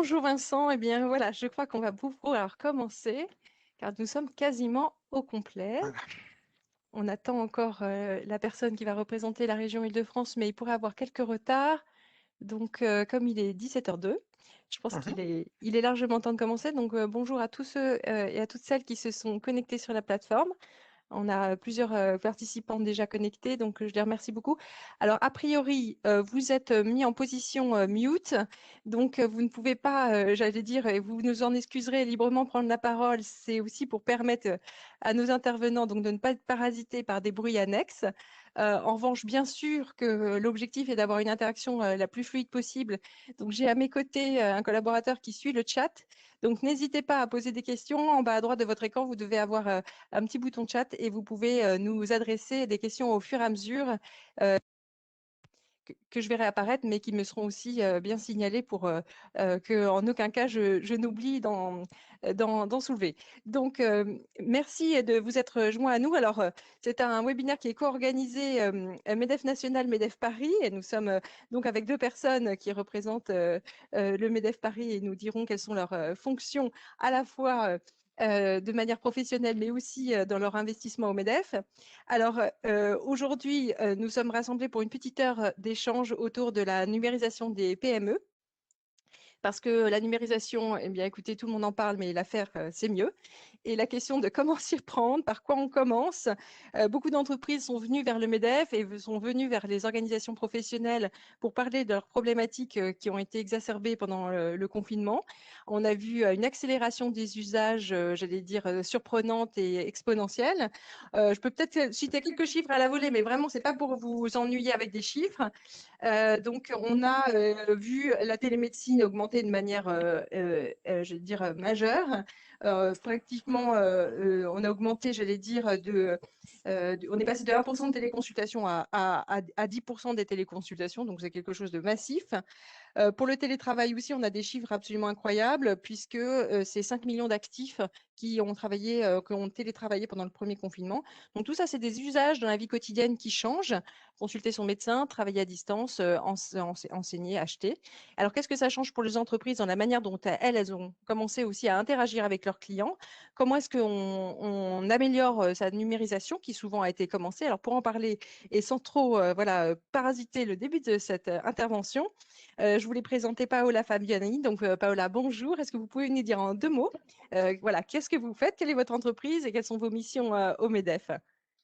Bonjour Vincent, eh bien voilà, je crois qu'on va pouvoir commencer car nous sommes quasiment au complet. Voilà. On attend encore la personne qui va représenter la région Île-de-France, mais il pourrait avoir quelques retards. Donc comme il est 17h02, je pense Mhm. qu'il est largement temps de commencer. Donc bonjour à tous ceux et à toutes celles qui se sont connectés sur la plateforme. On a plusieurs participants déjà connectés, donc je les remercie beaucoup. Alors, a priori, vous êtes mis en position mute, donc vous ne pouvez pas, j'allais dire, et vous nous en excuserez librement prendre la parole. C'est aussi pour permettre à nos intervenants donc, de ne pas être parasités par des bruits annexes. En revanche, bien sûr que l'objectif est d'avoir une interaction la plus fluide possible. Donc, j'ai à mes côtés un collaborateur qui suit le chat. Donc, n'hésitez pas à poser des questions. En bas à droite de votre écran, vous devez avoir un petit bouton chat et vous pouvez nous adresser des questions au fur et à mesure que je verrai apparaître, mais qui me seront aussi bien signalées pour qu'en aucun cas je n'oublie d'en soulever. Donc, merci de vous être joint à nous. Alors, c'est un webinaire qui est co-organisé MEDEF National, MEDEF Paris, et nous sommes donc avec deux personnes qui représentent le MEDEF Paris et nous diront quelles sont leurs fonctions à la fois de manière professionnelle, mais aussi dans leur investissement au MEDEF. Alors, aujourd'hui, nous sommes rassemblés pour une petite heure d'échange autour de la numérisation des PME. Parce que la numérisation, eh bien, écoutez, tout le monde en parle, mais la faire, c'est mieux. Et la question de comment s'y reprendre, par quoi on commence. Beaucoup d'entreprises sont venues vers le MEDEF et sont venues vers les organisations professionnelles pour parler de leurs problématiques qui ont été exacerbées pendant le confinement. On a vu une accélération des usages, j'allais dire, surprenante et exponentielle. Je peux peut-être citer quelques chiffres à la volée, mais vraiment, c'est pas pour vous ennuyer avec des chiffres. Donc, on a vu la télémédecine augmenter de manière, je vais dire, majeure. Pratiquement, on a augmenté, j'allais dire, on est passé de 1% de téléconsultation à 10% des téléconsultations, donc c'est quelque chose de massif. Pour le télétravail aussi, on a des chiffres absolument incroyables puisque c'est 5 millions d'actifs qui ont travaillé, qui ont télétravaillé pendant le premier confinement. Donc tout ça, c'est des usages dans la vie quotidienne qui changent. Consulter son médecin, travailler à distance, enseigner, acheter. Alors qu'est-ce que ça change pour les entreprises dans la manière dont elles ont commencé aussi à interagir avec leurs clients? Comment est-ce qu'on améliore sa numérisation qui souvent a été commencée? Alors pour en parler et sans trop voilà, parasiter le début de cette intervention, je voulais présenter Paola Fabiani. Donc, Paola, bonjour. Est-ce que vous pouvez nous dire en deux mots, voilà, qu'est-ce que vous faites, quelle est votre entreprise et quelles sont vos missions au MEDEF?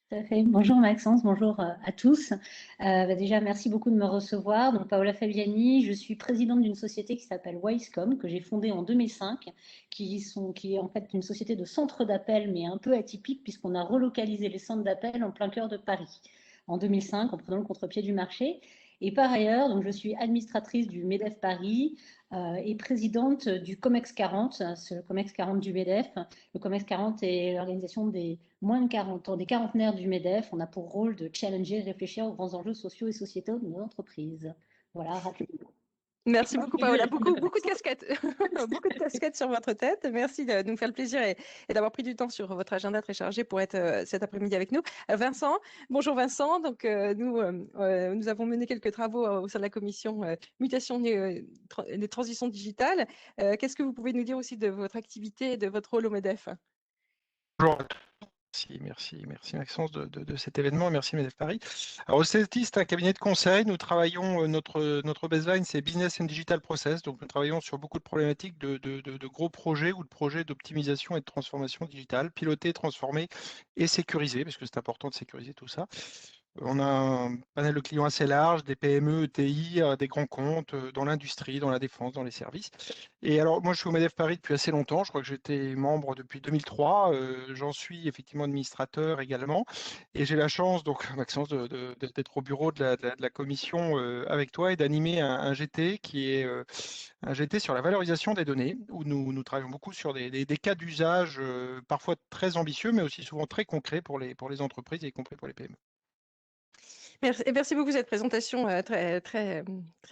Tout à fait. Bonjour Maxence, bonjour à tous. Déjà, merci beaucoup de me recevoir. Donc, Paola Fabiani, je suis présidente d'une société qui s'appelle Wisecom, que j'ai fondée en 2005, qui est en fait une société de centre d'appel, mais un peu atypique, puisqu'on a relocalisé les centres d'appel en plein cœur de Paris en 2005, en prenant le contre-pied du marché. Et par ailleurs, donc, je suis administratrice du MEDEF Paris et présidente du COMEX 40, c'est le COMEX 40 du MEDEF. Le COMEX 40 est l'organisation des moins de 40 ans, des quarantenaires du MEDEF. On a pour rôle de challenger, réfléchir aux grands enjeux sociaux et sociétaux de nos entreprises. Voilà, rapidement. Merci beaucoup, Paola. Beaucoup de casquettes, beaucoup de casquettes sur votre tête. Merci de nous faire le plaisir et d'avoir pris du temps sur votre agenda très chargé pour être cet après-midi avec nous. Vincent, bonjour Vincent. Donc, nous avons mené quelques travaux au sein de la commission mutation des transitions digitales. Qu'est-ce que vous pouvez nous dire aussi de votre activité et de votre rôle au MEDEF? Bonjour à tous. Merci Maxence de cet événement. Merci MEDEF Paris. Alors, OCETI, c'est un cabinet de conseil. Nous travaillons, notre baseline, c'est Business and Digital Process. Donc, nous travaillons sur beaucoup de problématiques de gros projets ou de projets d'optimisation et de transformation digitale, pilotés, transformés et sécurisés, parce que c'est important de sécuriser tout ça. On a un panel de clients assez large, des PME, ETI, des grands comptes dans l'industrie, dans la défense, dans les services. Et alors, moi, je suis au MEDEF Paris depuis assez longtemps. Je crois que j'étais membre depuis 2003. J'en suis effectivement administrateur également. Et j'ai la chance, donc, Maxence, d'être au bureau de la commission avec toi et d'animer un GT qui est un GT sur la valorisation des données, où nous travaillons beaucoup sur des cas d'usage parfois très ambitieux, mais aussi souvent très concrets pour les entreprises, y compris pour les PME. Merci beaucoup cette présentation très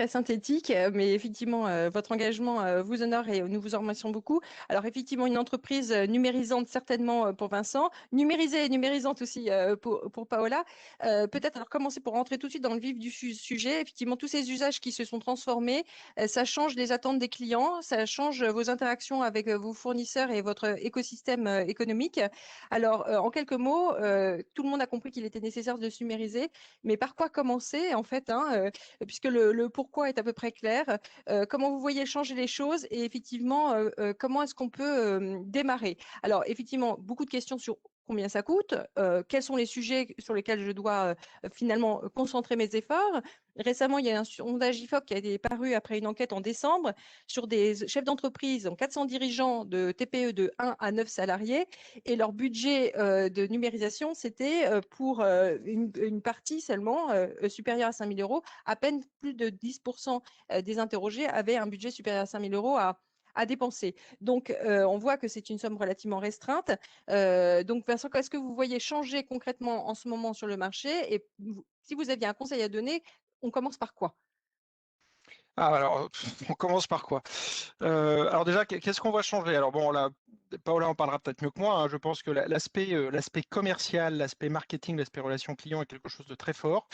synthétique, mais effectivement, votre engagement vous honore et nous vous en remercions beaucoup. Alors effectivement, une entreprise numérisante certainement pour Vincent, numérisée et numérisante aussi pour Paola. Peut-être alors commencer pour rentrer tout de suite dans le vif du sujet. Effectivement, tous ces usages qui se sont transformés, ça change les attentes des clients, ça change vos interactions avec vos fournisseurs et votre écosystème économique. Alors, en quelques mots, tout le monde a compris qu'il était nécessaire de se numériser. Mais par quoi commencer, en fait, puisque le pourquoi est à peu près clair. Comment vous voyez changer les choses et effectivement, comment est-ce qu'on peut démarrer? Alors, effectivement, beaucoup de questions sur combien ça coûte, quels sont les sujets sur lesquels je dois finalement concentrer mes efforts. Récemment, il y a un sondage IFOP qui a été paru après une enquête en décembre sur des chefs d'entreprise, donc 400 dirigeants de TPE de 1 à 9 salariés, et leur budget de numérisation, c'était pour une partie seulement supérieure à 5 000 euros. À peine plus de 10% des interrogés avaient un budget supérieur à 5 000 euros à dépenser. Donc, on voit que c'est une somme relativement restreinte. Donc, Vincent, est-ce que vous voyez changer concrètement en ce moment sur le marché? Et si vous aviez un conseil à donner, on commence par quoi? Ah, alors, on commence par quoi? Alors déjà, qu'est-ce qu'on va changer? Alors bon, là, Paola en parlera peut-être mieux que moi, hein. Je pense que l'aspect commercial, l'aspect marketing, l'aspect relation client est quelque chose de très fort.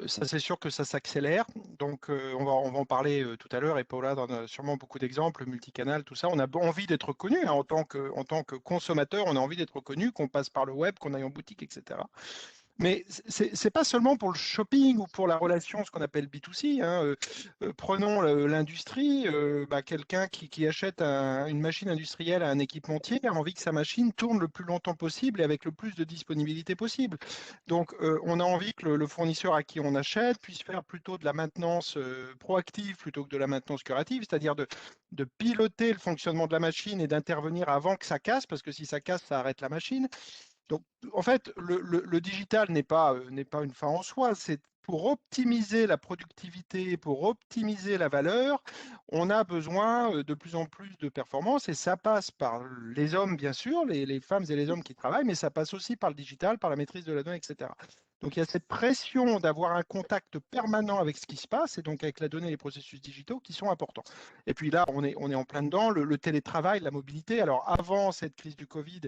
Ça, c'est sûr que ça s'accélère. Donc, on va en parler tout à l'heure, et Paola donne sûrement beaucoup d'exemples, multicanal, tout ça. On a envie d'être reconnu, hein, en tant que consommateur, on a envie d'être reconnu, qu'on passe par le web, qu'on aille en boutique, etc. Mais c'est pas seulement pour le shopping ou pour la relation, ce qu'on appelle B2C, hein. Prenons l'industrie, quelqu'un qui achète une machine industrielle à un équipementier a envie que sa machine tourne le plus longtemps possible et avec le plus de disponibilité possible. Donc, on a envie que le fournisseur à qui on achète puisse faire plutôt de la maintenance proactive plutôt que de la maintenance curative, c'est-à-dire de piloter le fonctionnement de la machine et d'intervenir avant que ça casse, parce que si ça casse, ça arrête la machine. Donc, en fait, le digital n'est pas une fin en soi, c'est pour optimiser la productivité, pour optimiser la valeur, on a besoin de plus en plus de performance, et ça passe par les hommes, bien sûr, les femmes et les hommes qui travaillent, mais ça passe aussi par le digital, par la maîtrise de la donnée, etc. Donc, il y a cette pression d'avoir un contact permanent avec ce qui se passe, et donc avec la donnée et les processus digitaux qui sont importants. Et puis là, on est en plein dedans, le télétravail, la mobilité. Alors, avant cette crise du Covid,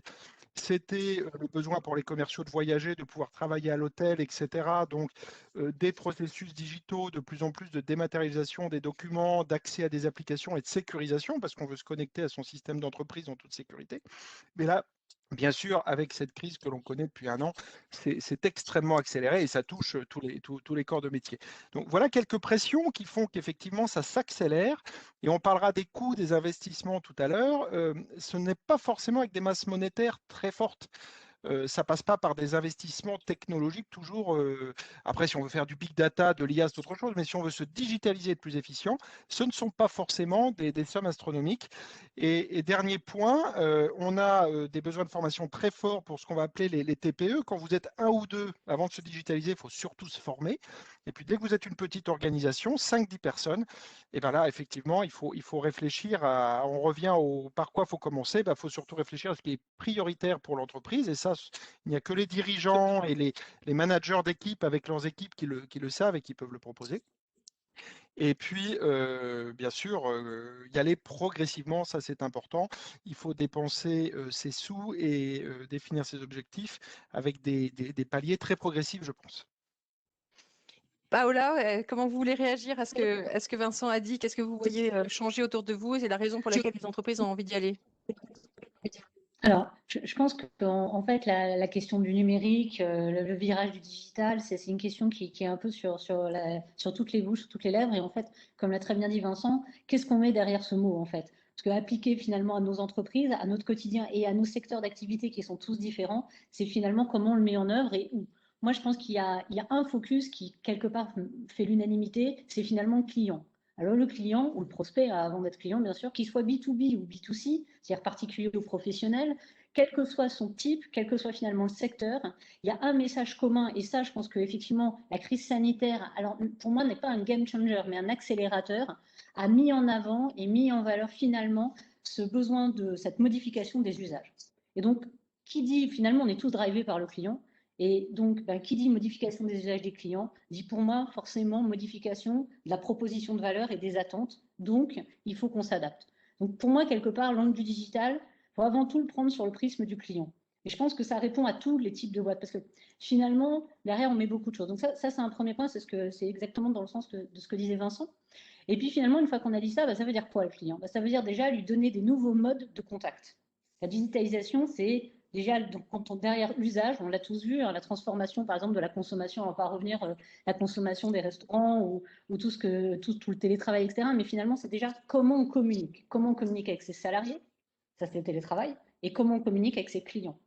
c'était le besoin pour les commerciaux de voyager, de pouvoir travailler à l'hôtel, etc. Donc, des processus digitaux, de plus en plus de dématérialisation des documents, d'accès à des applications et de sécurisation, parce qu'on veut se connecter à son système d'entreprise en toute sécurité. Mais là, bien sûr, avec cette crise que l'on connaît depuis un an, c'est extrêmement accéléré et ça touche tous les corps de métier. Donc voilà quelques pressions qui font qu'effectivement ça s'accélère, et on parlera des coûts des investissements tout à l'heure. Ce n'est pas forcément avec des masses monétaires très fortes. Ça passe pas par des investissements technologiques toujours. Après, si on veut faire du big data, de l'IA, c'est autre chose, mais si on veut se digitaliser, être plus efficient, ce ne sont pas forcément des sommes astronomiques. Et dernier point, on a des besoins de formation très forts pour ce qu'on va appeler les TPE. Quand vous êtes un ou deux, avant de se digitaliser, il faut surtout se former. Et puis dès que vous êtes une petite organisation, 5-10 personnes, et bien là, effectivement, il faut réfléchir on revient par quoi il faut commencer. Il faut surtout réfléchir à ce qui est prioritaire pour l'entreprise. Et ça, il n'y a que les dirigeants et les managers d'équipe avec leurs équipes qui le savent et qui peuvent le proposer. Et puis, bien sûr, y aller progressivement, ça c'est important. Il faut dépenser ses sous et définir ses objectifs avec des paliers très progressifs, je pense. Paola, comment vous voulez réagir à ce que Vincent a dit? Qu'est-ce que vous voyez changer autour de vous? Et c'est la raison pour laquelle les entreprises ont envie d'y aller. Alors, je pense qu'en fait, la question du numérique, le virage du digital, c'est une question qui est un peu sur toutes les bouches, sur toutes les lèvres. Et en fait, comme l'a très bien dit Vincent, qu'est-ce qu'on met derrière ce mot, en fait? Parce qu'appliquer finalement à nos entreprises, à notre quotidien et à nos secteurs d'activité qui sont tous différents, c'est finalement comment on le met en œuvre et où. Moi, je pense qu'il y a un focus qui, quelque part, fait l'unanimité, c'est finalement le client. Alors le client, ou le prospect avant d'être client bien sûr, qu'il soit B2B ou B2C, c'est-à-dire particulier ou professionnel, quel que soit son type, quel que soit finalement le secteur, il y a un message commun, et ça je pense qu'effectivement la crise sanitaire, alors pour moi n'est pas un game changer, mais un accélérateur, a mis en avant et mis en valeur finalement ce besoin de cette modification des usages. Et donc, qui dit finalement on est tous drivés par le client, Et donc, qui dit modification des usages des clients, dit pour moi forcément modification de la proposition de valeur et des attentes. Donc, il faut qu'on s'adapte. Donc, pour moi, quelque part, l'angle du digital, il faut avant tout le prendre sur le prisme du client. Et je pense que ça répond à tous les types de boîtes, parce que finalement, derrière, on met beaucoup de choses. Donc ça c'est un premier point, c'est exactement dans le sens de ce que disait Vincent. Et puis finalement, une fois qu'on a dit ça, ça veut dire quoi le client? Ça veut dire déjà lui donner des nouveaux modes de contact. La digitalisation, c'est déjà, donc, quand on, derrière usage, on l'a tous vu, hein, la transformation par exemple de la consommation, on ne va pas revenir, la consommation des restaurants ou tout le télétravail, etc. Mais finalement, c'est déjà comment on communique avec ses salariés, ça c'est le télétravail, et comment on communique avec ses clients.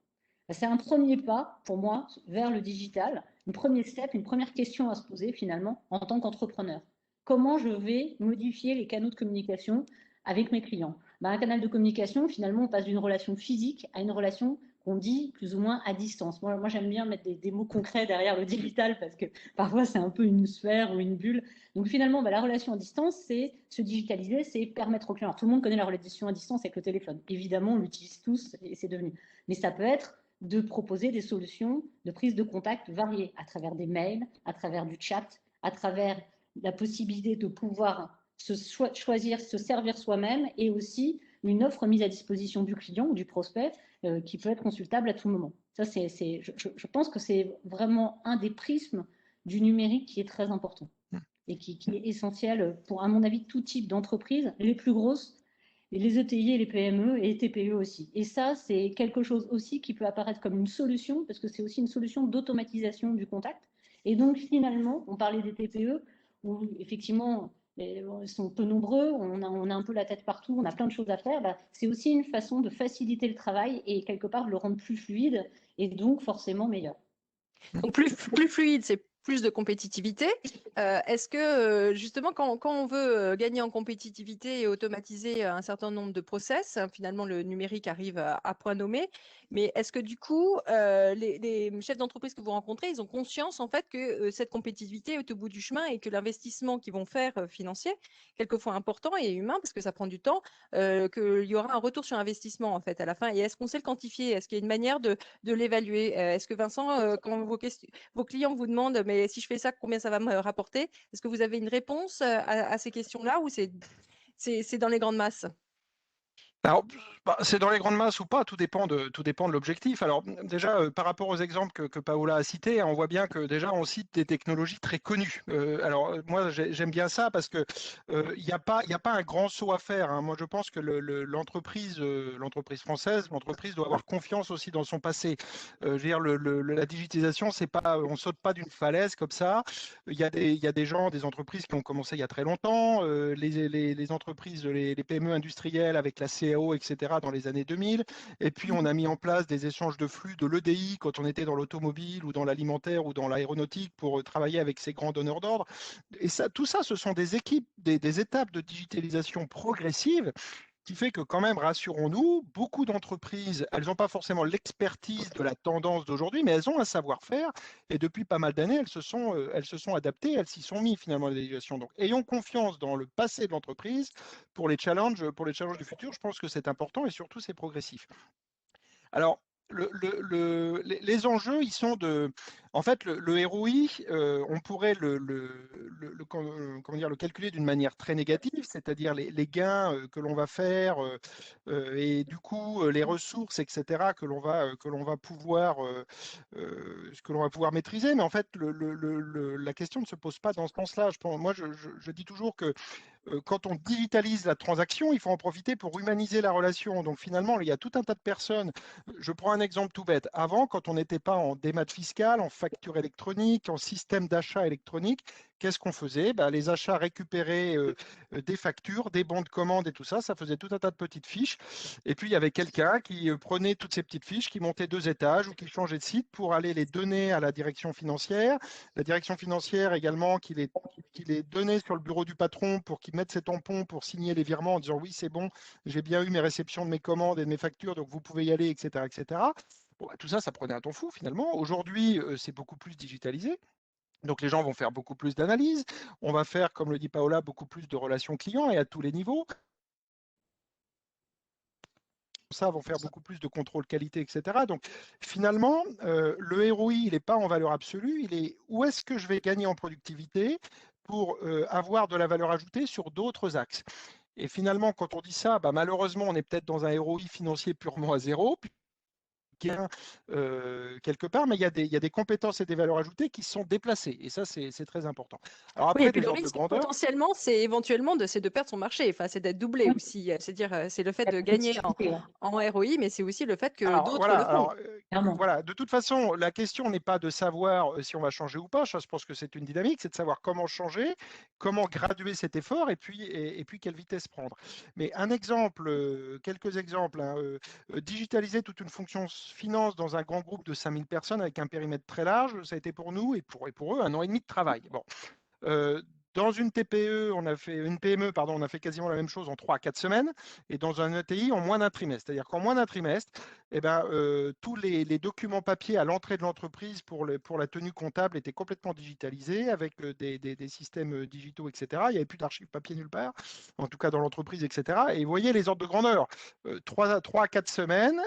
C'est un premier pas, pour moi, vers le digital, un premier step, une première question à se poser finalement en tant qu'entrepreneur. Comment je vais modifier les canaux de communication avec mes clients? Un canal de communication, finalement, on passe d'une relation physique à une relation qu'on dit plus ou moins à distance. Moi j'aime bien mettre des mots concrets derrière le digital parce que parfois c'est un peu une sphère ou une bulle. Donc finalement, la relation à distance, c'est se digitaliser, c'est permettre aux clients. Alors, tout le monde connaît la relation à distance avec le téléphone. Évidemment, on l'utilise tous et c'est devenu. Mais ça peut être de proposer des solutions de prise de contact variées à travers des mails, à travers du chat, à travers la possibilité de pouvoir choisir, se servir soi-même et aussi une offre mise à disposition du client ou du prospect qui peut être consultable à tout moment. Ça, je pense que c'est vraiment un des prismes du numérique qui est très important et qui est essentiel pour, à mon avis, tout type d'entreprise, les plus grosses, les ETI et les PME et les TPE aussi. Et ça, c'est quelque chose aussi qui peut apparaître comme une solution, parce que c'est aussi une solution d'automatisation du contact. Et donc, finalement, on parlait des TPE, où effectivement, ils sont peu nombreux, on a un peu la tête partout, on a plein de choses à faire. C'est aussi une façon de faciliter le travail et quelque part de le rendre plus fluide et donc forcément meilleur. Donc plus fluide, c'est plus de compétitivité. Est-ce que justement, quand on veut gagner en compétitivité et automatiser un certain nombre de process, finalement le numérique arrive à point nommé, mais est-ce que du coup, les chefs d'entreprise que vous rencontrez, ils ont conscience en fait que cette compétitivité est au bout du chemin et que l'investissement qu'ils vont faire financier, quelquefois important et humain, parce que ça prend du temps, qu'il y aura un retour sur investissement en fait à la fin. Et est-ce qu'on sait le quantifier? Est-ce qu'il y a une manière de l'évaluer? Est-ce que Vincent, quand vos clients vous demandent, mais si je fais ça, combien ça va me rapporter? Est-ce que vous avez une réponse à ces questions-là ou c'est dans les grandes masses? Alors, c'est dans les grandes masses ou pas, tout dépend de l'objectif. Alors déjà, par rapport aux exemples que Paola a cités, on voit bien que déjà on cite des technologies très connues. Alors moi, j'aime bien ça parce que il n'y a pas un grand saut à faire, hein. Moi, je pense que l'entreprise française, l'entreprise doit avoir confiance aussi dans son passé. Je veux dire, la digitalisation, c'est pas, on saute pas d'une falaise comme ça. Il y a des gens, des entreprises qui ont commencé il y a très longtemps. Les entreprises, les PME industrielles avec la CAO, etc., dans les années 2000. Et puis, on a mis en place des échanges de flux de l'EDI quand on était dans l'automobile ou dans l'alimentaire ou dans l'aéronautique pour travailler avec ces grands donneurs d'ordre. Et ça, tout ça, ce sont des équipes, des étapes de digitalisation progressive qui fait que quand même, rassurons-nous, beaucoup d'entreprises, elles n'ont pas forcément l'expertise de la tendance d'aujourd'hui, mais elles ont un savoir-faire et depuis pas mal d'années, elles se sont adaptées, elles s'y sont mis finalement à la digitalisation. Donc, ayons confiance dans le passé de l'entreprise pour les challenges du futur. Je pense que c'est important et surtout c'est progressif. Alors, les enjeux, ils sont de. En fait, le ROI, on pourrait comment dire, le calculer d'une manière très négative, c'est-à-dire les gains que l'on va faire et du coup les ressources, etc., que l'on va pouvoir maîtriser. Mais en fait, la question ne se pose pas dans ce sens-là. Moi, je dis toujours que quand on digitalise la transaction, il faut en profiter pour humaniser la relation. Donc finalement, il y a tout un tas de personnes. Je prends un exemple tout bête. Avant, quand on n'était pas en démat fiscal, en facture électronique, en système d'achat électronique, qu'est-ce qu'on faisait? Les achats récupéraient des factures, des bons de commande et tout ça. Ça faisait tout un tas de petites fiches. Et puis, il y avait quelqu'un qui prenait toutes ces petites fiches, qui montait 2 étages ou qui changeait de site pour aller les donner à la direction financière. La direction financière également qui les donnait sur le bureau du patron pour qu'il mette ses tampons pour signer les virements en disant oui, c'est bon, j'ai bien eu mes réceptions de mes commandes et de mes factures, donc vous pouvez y aller, etc. etc. Bon, tout ça, ça prenait un temps fou finalement. Aujourd'hui, c'est beaucoup plus digitalisé. Donc les gens vont faire beaucoup plus d'analyses. On va faire, comme le dit Paola, beaucoup plus de relations clients et à tous les niveaux. ça vont faire beaucoup plus de contrôle qualité, etc. Donc finalement, le ROI, il n'est pas en valeur absolue, il est où est-ce que je vais gagner en productivité pour avoir de la valeur ajoutée sur d'autres axes. Et finalement, quand on dit ça, bah, malheureusement, on est peut-être dans un ROI financier purement à zéro, gain quelque part, mais il y a des compétences et des valeurs ajoutées qui sont déplacées. Et ça, c'est très important. Alors Oui, et après, puis des le ordres de risque grandeur. potentiellement, c'est éventuellement de perdre son marché, enfin, c'est d'être doublé Oui, aussi. C'est-à-dire, c'est le fait la de gagner compétitivité, ouais, en ROI, mais c'est aussi le fait que Alors d'autres voilà, le font. clairement. voilà, de toute façon, la question n'est pas de savoir si on va changer ou pas. Ça, je pense que c'est une dynamique, c'est de savoir comment changer, comment graduer cet effort et puis quelle vitesse prendre. Mais un exemple, quelques exemples, hein, digitaliser toute une fonction finance dans un grand groupe de 5000 personnes avec un périmètre très large, ça a été pour nous et pour eux 1 an et demi de travail. Bon, euh, dans une TPE, une PME, pardon, on a fait quasiment la même chose en 3 à 4 semaines, et dans un ETI en moins d'un trimestre. C'est-à-dire qu'en moins d'un trimestre, eh ben, tous les documents papier à l'entrée de l'entreprise pour la tenue comptable étaient complètement digitalisés avec des systèmes digitaux, etc. Il n'y avait plus d'archives papier nulle part, en tout cas dans l'entreprise, etc. Et vous voyez les ordres de grandeur. 3 à 4 semaines,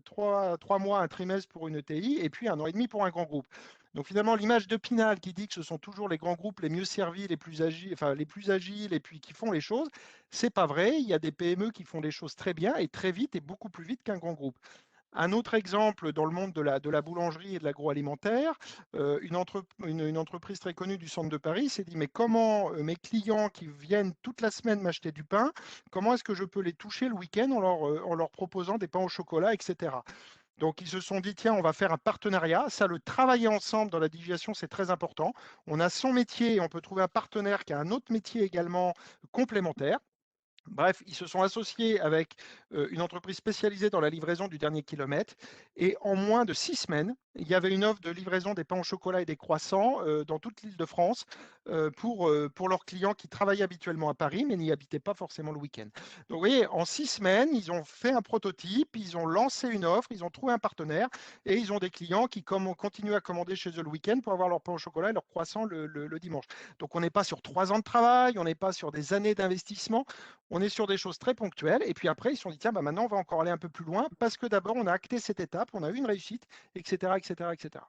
3 mois, un trimestre pour une ETI, et puis 1 an et demi pour un grand groupe. Donc finalement, l'image de Pinal qui dit que ce sont toujours les grands groupes les mieux servis, les plus agiles et puis qui font les choses, c'est pas vrai. Il y a des PME qui font les choses très bien et très vite et beaucoup plus vite qu'un grand groupe. Un autre exemple dans le monde de la boulangerie et de l'agroalimentaire, une entreprise très connue du centre de Paris s'est dit, mais comment mes clients qui viennent toute la semaine m'acheter du pain, comment est-ce que je peux les toucher le week-end en leur proposant des pains au chocolat, etc. Donc, ils se sont dit, tiens, on va faire un partenariat. Ça, le travailler ensemble dans la digitalisation, c'est très important. On a son métier et on peut trouver un partenaire qui a un autre métier également complémentaire. Bref, ils se sont associés avec une entreprise spécialisée dans la livraison du dernier kilomètre. Et en moins de 6 semaines, il y avait une offre de livraison des pains au chocolat et des croissants dans toute l'île de France pour leurs clients qui travaillaient habituellement à Paris, mais n'y habitaient pas forcément le week-end. Donc, vous voyez, en 6 semaines, ils ont fait un prototype, ils ont lancé une offre, ils ont trouvé un partenaire et ils ont des clients qui continuent à commander chez eux le week-end pour avoir leur pain au chocolat et leur croissant le dimanche. Donc, on n'est pas sur 3 ans de travail, on n'est pas sur des années d'investissement. On est sur des choses très ponctuelles. Et puis après, ils se sont dit, tiens, bah maintenant, on va encore aller un peu plus loin parce que d'abord, on a acté cette étape, on a eu une réussite, etc., etc., etc.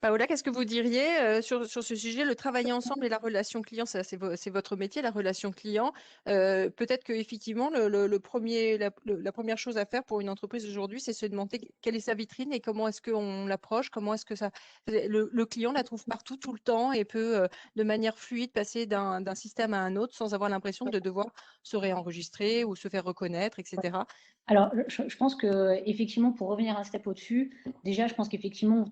Paola, qu'est-ce que vous diriez sur ce sujet, le travailler ensemble et la relation client, c'est votre métier, la relation client. Peut-être qu'effectivement, la première chose à faire pour une entreprise aujourd'hui, c'est se demander quelle est sa vitrine et comment est-ce qu'on l'approche, comment est-ce que le client la trouve partout, tout le temps et peut de manière fluide passer d'un système à un autre sans avoir l'impression de devoir se réenregistrer ou se faire reconnaître, etc. Alors, je pense que effectivement, pour revenir un step au-dessus, déjà, je pense qu'effectivement,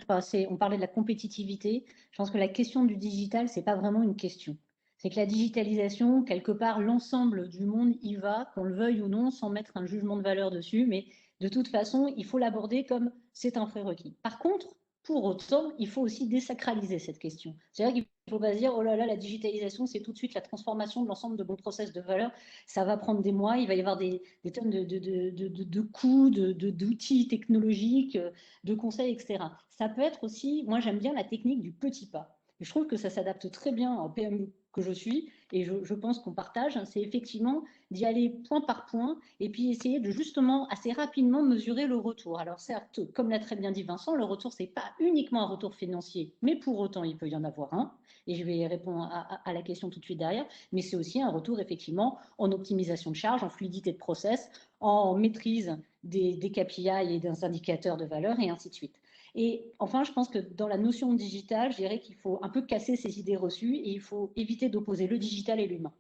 on parlait de la compétitivité. Je pense que la question du digital, c'est pas vraiment une question. C'est que la digitalisation, quelque part, l'ensemble du monde y va, qu'on le veuille ou non, sans mettre un jugement de valeur dessus. Mais de toute façon, il faut l'aborder comme c'est un prérequis. Par contre, pour autant, il faut aussi désacraliser cette question. C'est-à-dire qu'il ne faut pas se dire, oh là là, la digitalisation, c'est tout de suite la transformation de l'ensemble de mon process de valeur. Ça va prendre des mois, il va y avoir des tonnes de coûts, d'outils technologiques, de conseils, etc. Ça peut être aussi, moi j'aime bien la technique du petit pas. Et je trouve que ça s'adapte très bien en PME que je suis, et je pense qu'on partage, c'est effectivement d'y aller point par point, et puis essayer de justement assez rapidement mesurer le retour. Alors certes, comme l'a très bien dit Vincent, le retour, c'est pas uniquement un retour financier, mais pour autant, il peut y en avoir un, et je vais répondre à la question tout de suite derrière, mais c'est aussi un retour effectivement en optimisation de charge, en fluidité de process, en maîtrise des KPI et des indicateurs de valeur, et ainsi de suite. Et enfin, je pense que dans la notion de digital, je dirais qu'il faut un peu casser ces idées reçues et il faut éviter d'opposer le digital et l'humain.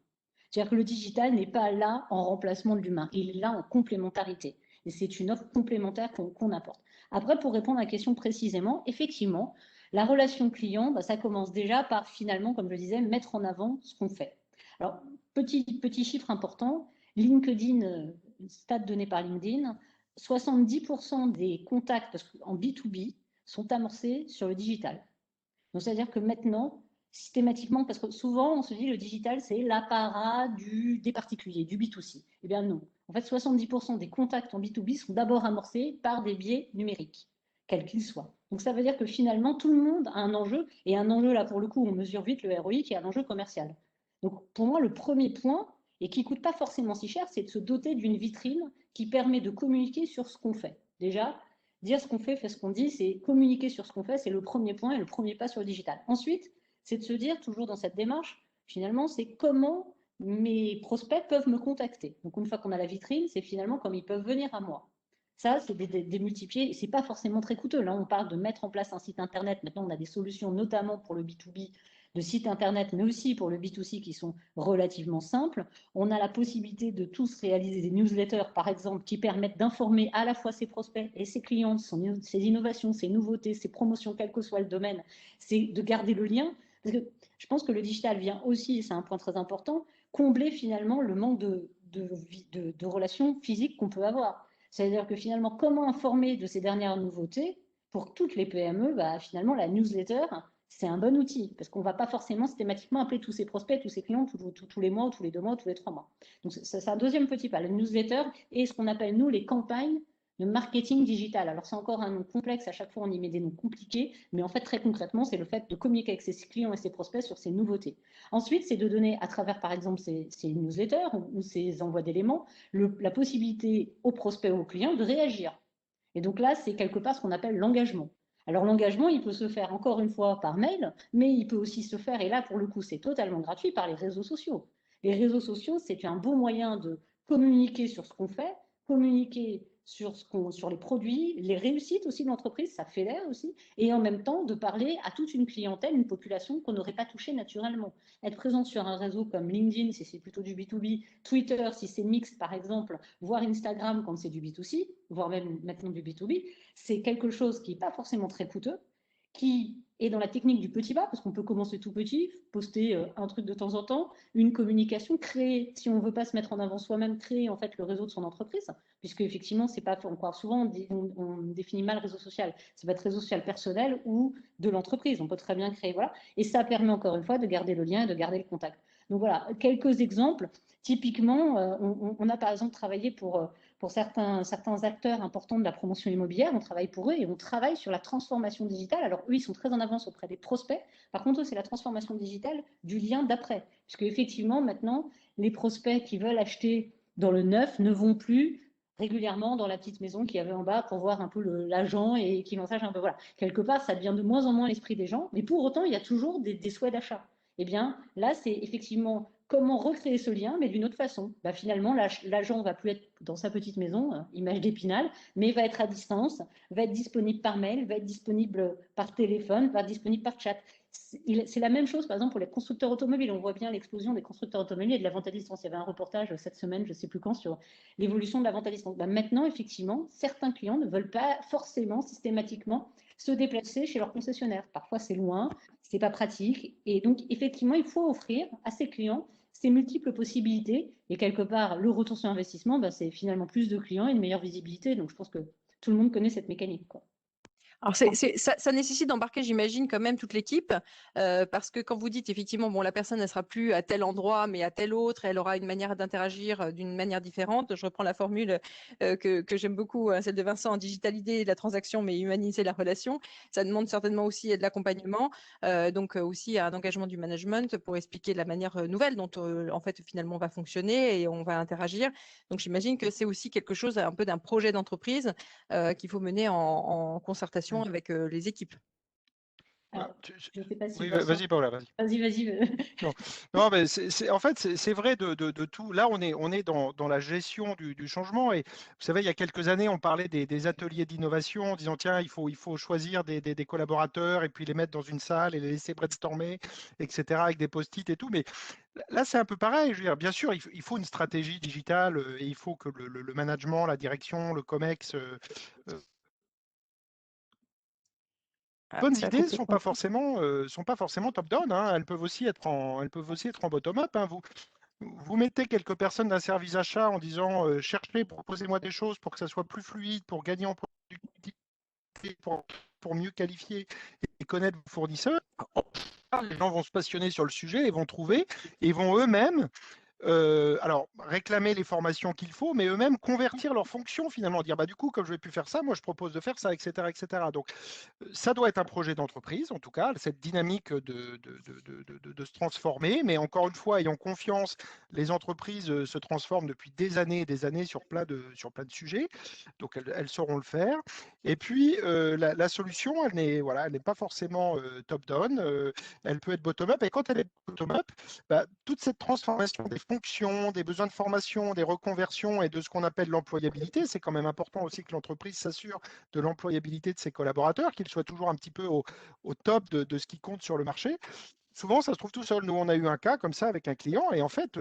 C'est-à-dire que le digital n'est pas là en remplacement de l'humain, il est là en complémentarité. Et c'est une offre complémentaire qu'on apporte. Après, pour répondre à la question précisément, effectivement, la relation client, bah, ça commence déjà par finalement, comme je disais, mettre en avant ce qu'on fait. Alors, petit chiffre important, LinkedIn, stat donné par LinkedIn, 70% des contacts parce en B2B sont amorcés sur le digital. Donc, c'est-à-dire que maintenant, systématiquement, parce que souvent, on se dit le digital, c'est l'apparat des particuliers, du B2C. Eh bien non. En fait, 70% des contacts en B2B sont d'abord amorcés par des biais numériques, quels qu'ils soient. Donc, ça veut dire que finalement, tout le monde a un enjeu, et un enjeu, là, pour le coup, on mesure vite le ROI, qui est un enjeu commercial. Donc, pour moi, le premier point, et qui ne coûte pas forcément si cher, c'est de se doter d'une vitrine qui permet de communiquer sur ce qu'on fait. Déjà, dire ce qu'on fait ce qu'on dit, c'est communiquer sur ce qu'on fait, c'est le premier point et le premier pas sur le digital. Ensuite, c'est de se dire, toujours dans cette démarche, finalement, c'est comment mes prospects peuvent me contacter. Donc, une fois qu'on a la vitrine, c'est finalement comme ils peuvent venir à moi. Ça, c'est des multipliés, c'est pas forcément très coûteux. Là, on parle de mettre en place un site internet. Maintenant, on a des solutions, notamment pour le B2B, de sites internet, mais aussi pour le B2C, qui sont relativement simples. On a la possibilité de tous réaliser des newsletters, par exemple, qui permettent d'informer à la fois ses prospects et ses clients, ses innovations, ses nouveautés, ses promotions, quel que soit le domaine. C'est de garder le lien. Parce que je pense que le digital vient aussi, et c'est un point très important, combler finalement le manque de relations physiques qu'on peut avoir. C'est-à-dire que finalement, comment informer de ces dernières nouveautés pour toutes les PME, finalement, la newsletter, c'est un bon outil parce qu'on ne va pas forcément systématiquement appeler tous ses prospects, tous ses clients tous les mois, ou tous les 2 mois, ou tous les 3 mois. Donc, c'est un deuxième petit pas, la newsletter et ce qu'on appelle, nous, les campagnes de marketing digital. Alors, c'est encore un nom complexe, à chaque fois, on y met des noms compliqués, mais en fait, très concrètement, c'est le fait de communiquer avec ses clients et ses prospects sur ces nouveautés. Ensuite, c'est de donner, à travers, par exemple, ces newsletters ou ces envois d'éléments, la possibilité aux prospects ou aux clients de réagir. Et donc là, c'est quelque part ce qu'on appelle l'engagement. Alors l'engagement, il peut se faire encore une fois par mail, mais il peut aussi se faire, et là pour le coup c'est totalement gratuit, par les réseaux sociaux. Les réseaux sociaux, c'est un beau moyen de communiquer sur ce qu'on fait, communiquer sur les produits, les réussites aussi de l'entreprise, ça fédère aussi, et en même temps de parler à toute une clientèle, une population qu'on n'aurait pas touchée naturellement. Être présent sur un réseau comme LinkedIn, si c'est plutôt du B2B, Twitter, si c'est mixte par exemple, voire Instagram quand c'est du B2C, voire même maintenant du B2B, c'est quelque chose qui n'est pas forcément très coûteux, qui est dans la technique du petit pas, parce qu'on peut commencer tout petit, poster un truc de temps en temps, une communication, créer, si on ne veut pas se mettre en avant soi-même, créer en fait le réseau de son entreprise, puisque effectivement, c'est pas, on croit souvent, on définit mal réseau social, ça va être réseau social personnel ou de l'entreprise, on peut très bien créer, voilà, et ça permet encore une fois de garder le lien et de garder le contact. Donc voilà, quelques exemples. Typiquement, on a par exemple travaillé pour certains acteurs importants de la promotion immobilière, on travaille pour eux et on travaille sur la transformation digitale. Alors eux, ils sont très en avance auprès des prospects. Par contre, eux, c'est la transformation digitale du lien d'après. Puisque effectivement, maintenant, les prospects qui veulent acheter dans le neuf ne vont plus régulièrement dans la petite maison qu'il y avait en bas pour voir un peu l'agent et qui message un peu. Voilà. Quelque part, ça devient de moins en moins l'esprit des gens, mais pour autant, il y a toujours des souhaits d'achat. Eh bien, là, c'est effectivement comment recréer ce lien, mais d'une autre façon. Finalement, l'agent ne va plus être dans sa petite maison, image d'Épinal, mais va être à distance, va être disponible par mail, va être disponible par téléphone, va être disponible par chat. C'est la même chose, par exemple, pour les constructeurs automobiles. On voit bien l'explosion des constructeurs automobiles et de la vente à distance. Il y avait un reportage cette semaine, je ne sais plus quand, sur l'évolution de la vente à distance. Maintenant, effectivement, certains clients ne veulent pas forcément, systématiquement, se déplacer chez leur concessionnaire. Parfois, c'est loin, c'est pas pratique. Et donc, effectivement, il faut offrir à ses clients ces multiples possibilités. Et quelque part, le retour sur investissement, c'est finalement plus de clients et une meilleure visibilité. Donc, je pense que tout le monde connaît cette mécanique, quoi. Alors ça nécessite d'embarquer, j'imagine, quand même toute l'équipe, parce que quand vous dites effectivement, bon, la personne ne sera plus à tel endroit, mais à tel autre, elle aura une manière d'interagir d'une manière différente. Je reprends la formule que j'aime beaucoup, celle de Vincent, digitaliser la transaction, mais humaniser la relation. Ça demande certainement aussi de l'accompagnement, donc aussi un engagement du management pour expliquer la manière nouvelle dont en fait finalement on va fonctionner et on va interagir. Donc j'imagine que c'est aussi quelque chose un peu d'un projet d'entreprise qu'il faut mener en concertation avec les équipes. Alors, je ne sais pas si oui, Vincent... vas-y, Paula, vas-y. Vas-y. Non, mais en fait, c'est vrai de tout. Là, on est dans la gestion du changement. Et vous savez, il y a quelques années, on parlait des ateliers d'innovation en disant, tiens, il faut choisir des collaborateurs et puis les mettre dans une salle et les laisser brainstormer, etc., avec des post-it et tout. Mais là, c'est un peu pareil. Je veux dire, bien sûr, il faut une stratégie digitale et il faut que le management, la direction, le COMEX bonnes idées ne sont pas forcément top-down, hein. Elles peuvent aussi être en bottom-up, hein. Vous mettez quelques personnes d'un service achat en disant cherchez, proposez-moi des choses pour que ça soit plus fluide, pour gagner en productivité, pour mieux qualifier et connaître vos fournisseurs. Les gens vont se passionner sur le sujet et vont trouver et vont eux-mêmes alors, réclamer les formations qu'il faut, mais eux-mêmes convertir leurs fonctions finalement, dire bah, du coup, comme je ne vais plus faire ça, moi je propose de faire ça, etc. etc. Donc, ça doit être un projet d'entreprise, en tout cas, cette dynamique de se transformer, mais encore une fois, ayant confiance, les entreprises se transforment depuis des années et des années sur plein de sujets, donc elles sauront le faire. Et puis, la solution, elle n'est pas forcément top-down, elle peut être bottom-up, et quand elle est bottom-up, bah, toute cette transformation des fonctions, des besoins de formation, des reconversions et de ce qu'on appelle l'employabilité, c'est quand même important aussi que l'entreprise s'assure de l'employabilité de ses collaborateurs, qu'ils soient toujours un petit peu au top de ce qui compte sur le marché. Souvent, ça se trouve tout seul. Nous, on a eu un cas comme ça avec un client, et en fait,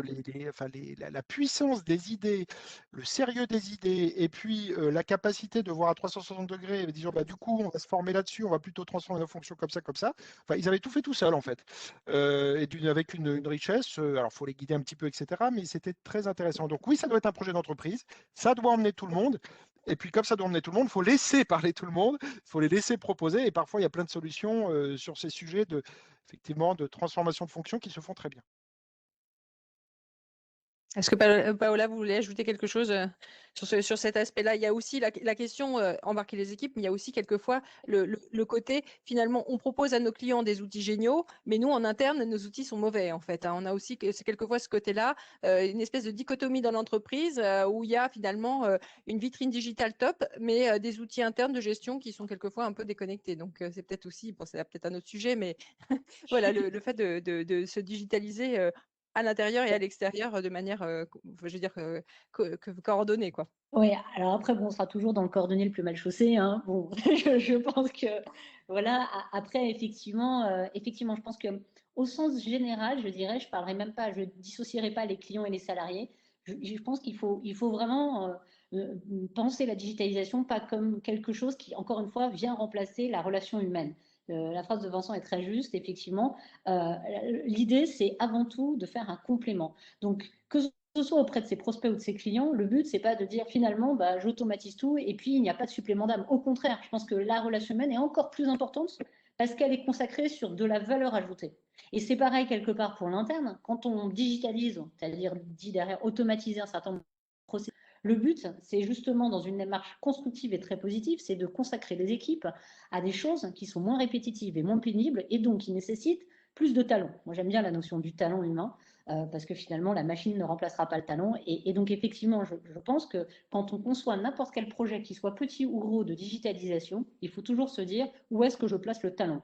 la puissance des idées, le sérieux des idées, et puis la capacité de voir à 360 degrés, et disant, bah, du coup, on va se former là-dessus, on va plutôt transformer nos fonctions comme ça, comme ça. Enfin, ils avaient tout fait tout seul, en fait, avec une richesse. Alors, il faut les guider un petit peu, etc. Mais c'était très intéressant. Donc, oui, ça doit être un projet d'entreprise. Ça doit emmener tout le monde. Et puis, comme ça doit emmener tout le monde, il faut laisser parler tout le monde, il faut les laisser proposer. Et parfois, il y a plein de solutions sur ces sujets effectivement, de transformation de fonctions qui se font très bien. Est-ce que Paola, vous voulez ajouter quelque chose sur cet aspect-là? Il y a aussi la question embarquer les équipes, mais il y a aussi quelquefois le côté, finalement, on propose à nos clients des outils géniaux, mais nous, en interne, nos outils sont mauvais, en fait. On a aussi, c'est quelquefois ce côté-là, une espèce de dichotomie dans l'entreprise où il y a finalement une vitrine digitale top, mais des outils internes de gestion qui sont quelquefois un peu déconnectés. Donc, c'est peut-être aussi, bon, c'est peut-être un autre sujet, mais voilà, le fait de se digitaliser à l'intérieur et à l'extérieur de manière, je veux dire, coordonnée, quoi. Oui, alors après, bon, on sera toujours dans le cordonnier le plus mal chaussé, hein. Bon, je pense que, voilà, après, effectivement, je pense que au sens général, je dirais, je parlerai même pas, je dissocierai pas les clients et les salariés. Je pense il faut vraiment penser la digitalisation pas comme quelque chose qui, encore une fois, vient remplacer la relation humaine. La phrase de Vincent est très juste, effectivement. L'idée, c'est avant tout de faire un complément. Donc, que ce soit auprès de ses prospects ou de ses clients, le but, c'est pas de dire finalement, bah, j'automatise tout et puis il n'y a pas de supplément d'âme. Au contraire, je pense que la relation humaine est encore plus importante parce qu'elle est consacrée sur de la valeur ajoutée. Et c'est pareil quelque part pour l'interne. Quand on digitalise, c'est-à-dire dit derrière automatiser un certain nombre de processus, le but, c'est justement dans une démarche constructive et très positive, c'est de consacrer les équipes à des choses qui sont moins répétitives et moins pénibles et donc qui nécessitent plus de talent. Moi, j'aime bien la notion du talent humain parce que finalement, la machine ne remplacera pas le talent. Et donc, effectivement, je pense que quand on conçoit n'importe quel projet, qu'il soit petit ou gros, de digitalisation, il faut toujours se dire où est-ce que je place le talent.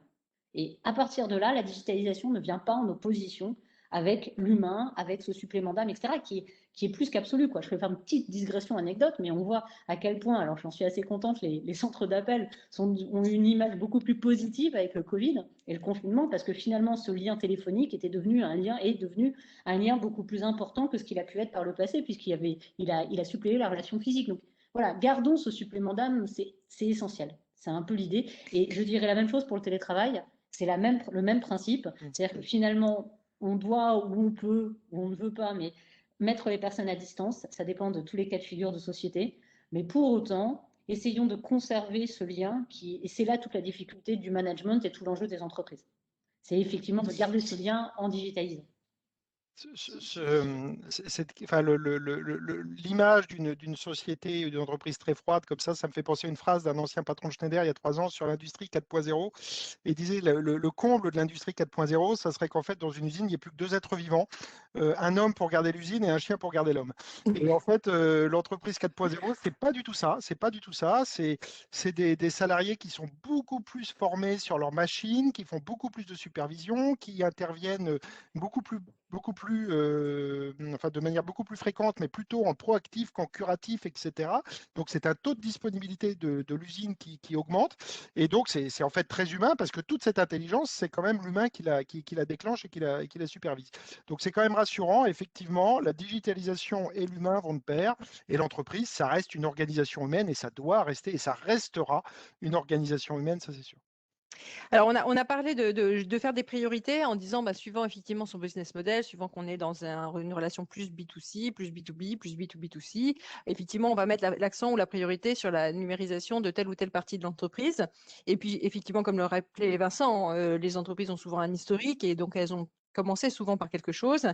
Et à partir de là, la digitalisation ne vient pas en opposition avec l'humain, avec ce supplément d'âme, etc., qui est plus qu'absolu, quoi. Je vais faire une petite digression anecdote, mais on voit à quel point, alors j'en suis assez contente, les centres d'appel ont une image beaucoup plus positive avec le Covid et le confinement, parce que finalement, ce lien téléphonique est devenu un lien beaucoup plus important que ce qu'il a pu être par le passé, il a suppléé la relation physique. Donc voilà, gardons ce supplément d'âme, c'est essentiel. C'est un peu l'idée. Et je dirais la même chose pour le télétravail. C'est le même principe. C'est-à-dire que finalement, on doit ou on peut ou on ne veut pas, mais mettre les personnes à distance, ça dépend de tous les cas de figure de société. Mais pour autant, essayons de conserver ce lien et c'est là toute la difficulté du management et tout l'enjeu des entreprises. C'est effectivement de garder ce lien en digitalisant. L'image d'une société ou d'une entreprise très froide comme ça me fait penser à une phrase d'un ancien patron de Schneider il y a 3 ans sur l'industrie 4.0. Et il disait le comble de l'industrie 4.0, ça serait qu'en fait, dans une usine, il n'y ait plus que 2 êtres vivants, un homme pour garder l'usine et un chien pour garder l'homme. Et en fait, l'entreprise 4.0, c'est pas du tout ça. C'est pas du tout ça. C'est des salariés qui sont beaucoup plus formés sur leurs machines, qui font beaucoup plus de supervision, qui interviennent beaucoup plus, de manière beaucoup plus fréquente, mais plutôt en proactif qu'en curatif, etc. Donc, c'est un taux de disponibilité de l'usine qui augmente. Et donc, c'est en fait très humain parce que toute cette intelligence, c'est quand même l'humain qui la déclenche et qui la supervise. Donc, c'est quand même rassurant. Effectivement, la digitalisation et l'humain vont de pair. Et l'entreprise, ça reste une organisation humaine et ça doit rester et ça restera une organisation humaine, ça c'est sûr. Alors, on a parlé de faire des priorités en disant, bah, suivant effectivement son business model, suivant qu'on est dans une relation plus B2C, plus B2B, plus B2B2C, effectivement, on va mettre l'accent ou la priorité sur la numérisation de telle ou telle partie de l'entreprise. Et puis, effectivement, comme le rappelait Vincent, les entreprises ont souvent un historique et donc elles ont commencer souvent par quelque chose.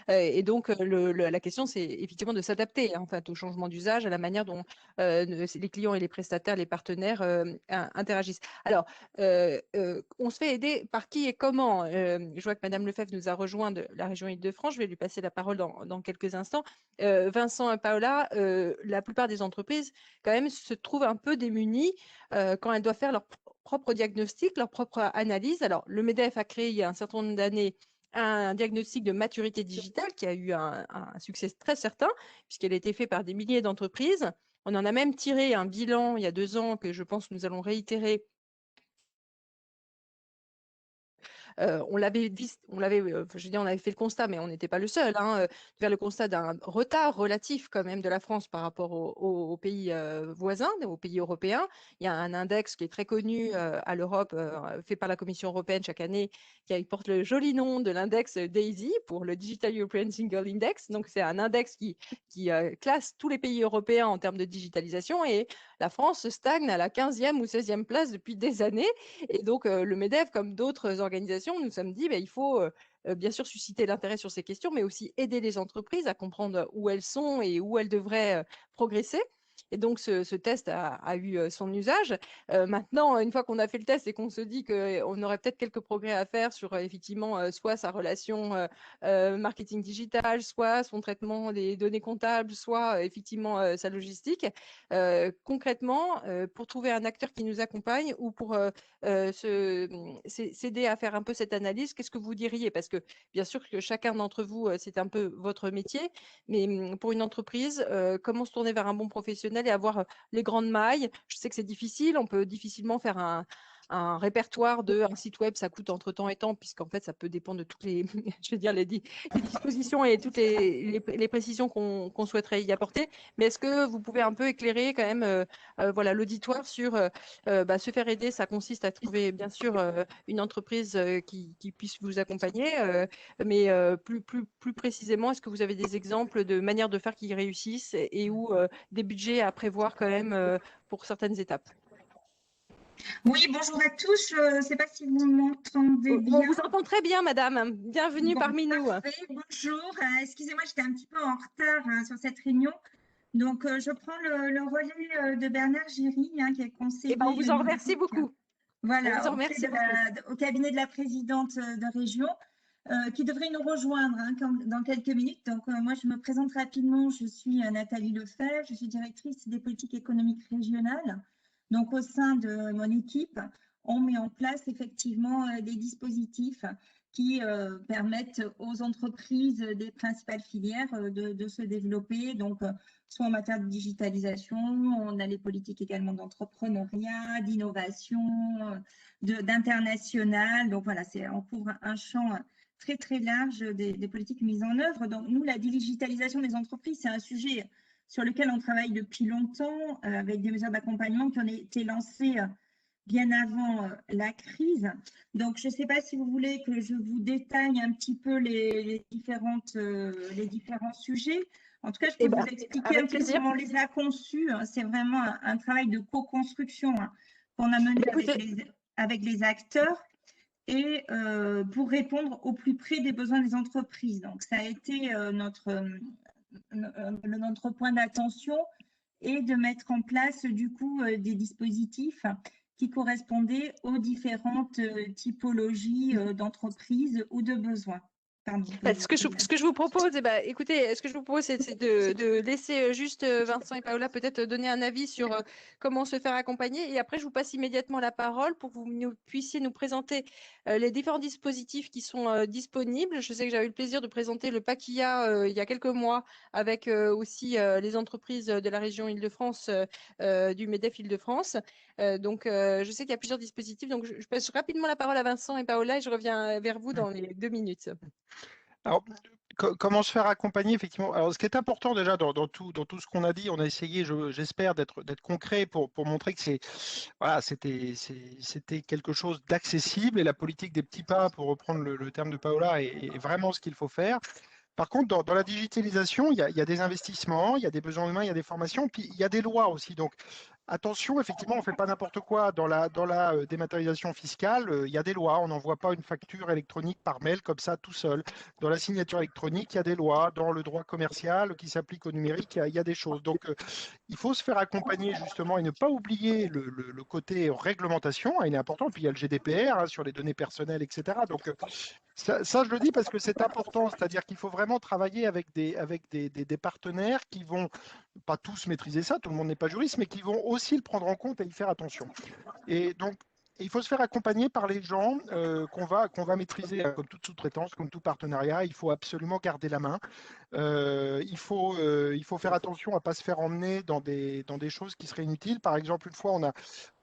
Et donc, la question, c'est effectivement de s'adapter en fait, au changement d'usage, à la manière dont les clients et les prestataires, les partenaires interagissent. Alors, on se fait aider par qui et comment? Je vois que Madame Lefebvre nous a rejoint de la région Île-de-France. Je vais lui passer la parole dans quelques instants. Vincent et Paola, la plupart des entreprises, quand même, se trouvent un peu démunies quand elles doivent faire leur propre diagnostic, leur propre analyse. Alors, le MEDEF a créé il y a un certain nombre d'années un diagnostic de maturité digitale qui a eu un succès très certain, puisqu'il a été fait par des milliers d'entreprises. On en a même tiré un bilan il y a 2 ans que je pense que nous allons réitérer. On l'avait on avait fait le constat, mais on n'était pas le seul, hein, de faire le constat d'un retard relatif quand même de la France par rapport aux pays voisins, aux pays européens. Il y a un index qui est très connu à l'Europe, fait par la Commission européenne chaque année, qui porte le joli nom de l'index DAISY pour le Digital European Single Index. Donc c'est un index qui classe tous les pays européens en termes de digitalisation, et la France stagne à la 15e ou 16e place depuis des années. Et donc, le MEDEF, comme d'autres organisations, nous sommes dit, il faut bien sûr susciter l'intérêt sur ces questions, mais aussi aider les entreprises à comprendre où elles sont et où elles devraient progresser. Et donc, ce test a eu son usage. Maintenant, une fois qu'on a fait le test et qu'on se dit qu'on aurait peut-être quelques progrès à faire sur effectivement soit sa relation marketing digital, soit son traitement des données comptables, soit effectivement sa logistique, concrètement, pour trouver un acteur qui nous accompagne ou pour s'aider à faire un peu cette analyse, qu'est-ce que vous diriez? Parce que bien sûr que chacun d'entre vous, c'est un peu votre métier, mais pour une entreprise, comment se tourner vers un bon professionnel et avoir les grandes mailles? Je sais que c'est difficile, on peut difficilement faire un répertoire d'un site web, ça coûte entre temps et temps, puisqu'en fait, ça peut dépendre de toutes les, je veux dire, les dispositions et toutes les précisions qu'on souhaiterait y apporter. Mais est-ce que vous pouvez un peu éclairer quand même voilà, l'auditoire sur se faire aider? Ça consiste à trouver, bien sûr, une entreprise qui puisse vous accompagner, mais plus précisément, est-ce que vous avez des exemples de manières de faire qui réussissent et ou des budgets à prévoir quand même pour certaines étapes? Oui, bonjour à tous. Je ne sais pas si vous m'entendez On bien. vous entend très bien, madame. Bienvenue Bon, parmi nous. parfait. Bonjour. Excusez-moi, j'étais un petit peu en retard sur cette réunion. Donc, je prends le relais de Bernard Géry, qui est conseiller. On vous en remercie numérique, beaucoup. Voilà, On vous en remercie au cabinet de la présidente de région, qui devrait nous rejoindre dans quelques minutes. Donc, moi, je me présente rapidement. Je suis Nathalie Lefebvre, je suis directrice des politiques économiques régionales. Donc, au sein de mon équipe, on met en place effectivement des dispositifs qui permettent aux entreprises des principales filières de se développer. Donc, soit en matière de digitalisation, on a les politiques également d'entrepreneuriat, d'innovation, d'international. Donc, voilà, on couvre un champ très, très large des politiques mises en œuvre. Donc, nous, la digitalisation des entreprises, c'est un sujet sur lequel on travaille depuis longtemps, avec des mesures d'accompagnement qui ont été lancées bien avant la crise. Donc, je ne sais pas si vous voulez que je vous détaille un petit peu les différents sujets. En tout cas, je peux vous expliquer un peu comment on les a conçus. C'est vraiment un travail de co-construction qu'on a mené avec les acteurs et pour répondre au plus près des besoins des entreprises. Donc, ça a été notre point d'attention, et de mettre en place du coup des dispositifs qui correspondaient aux différentes typologies d'entreprises ou de besoins. Ce que je vous propose, écoutez, ce que je vous propose, c'est de laisser juste Vincent et Paola peut-être donner un avis sur comment se faire accompagner. Et après, je vous passe immédiatement la parole pour que vous puissiez nous présenter les différents dispositifs qui sont disponibles. Je sais que j'avais eu le plaisir de présenter le Paquilla il y a quelques mois avec aussi les entreprises de la région Île-de-France, du MEDEF Île-de-France. Donc, je sais qu'il y a plusieurs dispositifs. Donc, je passe rapidement la parole à Vincent et Paola et je reviens vers vous dans les 2 minutes. Alors, comment se faire accompagner, effectivement? Alors, ce qui est important déjà dans tout ce qu'on a dit, on a essayé, j'espère, d'être concret pour montrer que c'était quelque chose d'accessible, et la politique des petits pas, pour reprendre le terme de Paola, est vraiment ce qu'il faut faire. Par contre, dans la digitalisation, il y a des investissements, il y a des besoins humains, il y a des formations, puis il y a des lois aussi. Donc, Attention, effectivement, on ne fait pas n'importe quoi. Dans la dématérialisation fiscale, il y a des lois. On n'envoie pas une facture électronique par mail comme ça tout seul. Dans la signature électronique, il y a des lois. Dans le droit commercial qui s'applique au numérique, il y a des choses. Donc, il faut se faire accompagner justement et ne pas oublier le côté réglementation. Il est important. Puis il y a le GDPR sur les données personnelles, etc. Donc, ça, je le dis parce que c'est important. C'est-à-dire qu'il faut vraiment travailler avec des partenaires qui vont pas tous maîtriser ça, tout le monde n'est pas juriste, mais qui vont aussi le prendre en compte et y faire attention. Et donc, il faut se faire accompagner par les gens qu'on va maîtriser, comme toute sous-traitance, comme tout partenariat. Il faut absolument garder la main. Il faut faire attention à ne pas se faire emmener dans des choses qui seraient inutiles. Par exemple, une fois,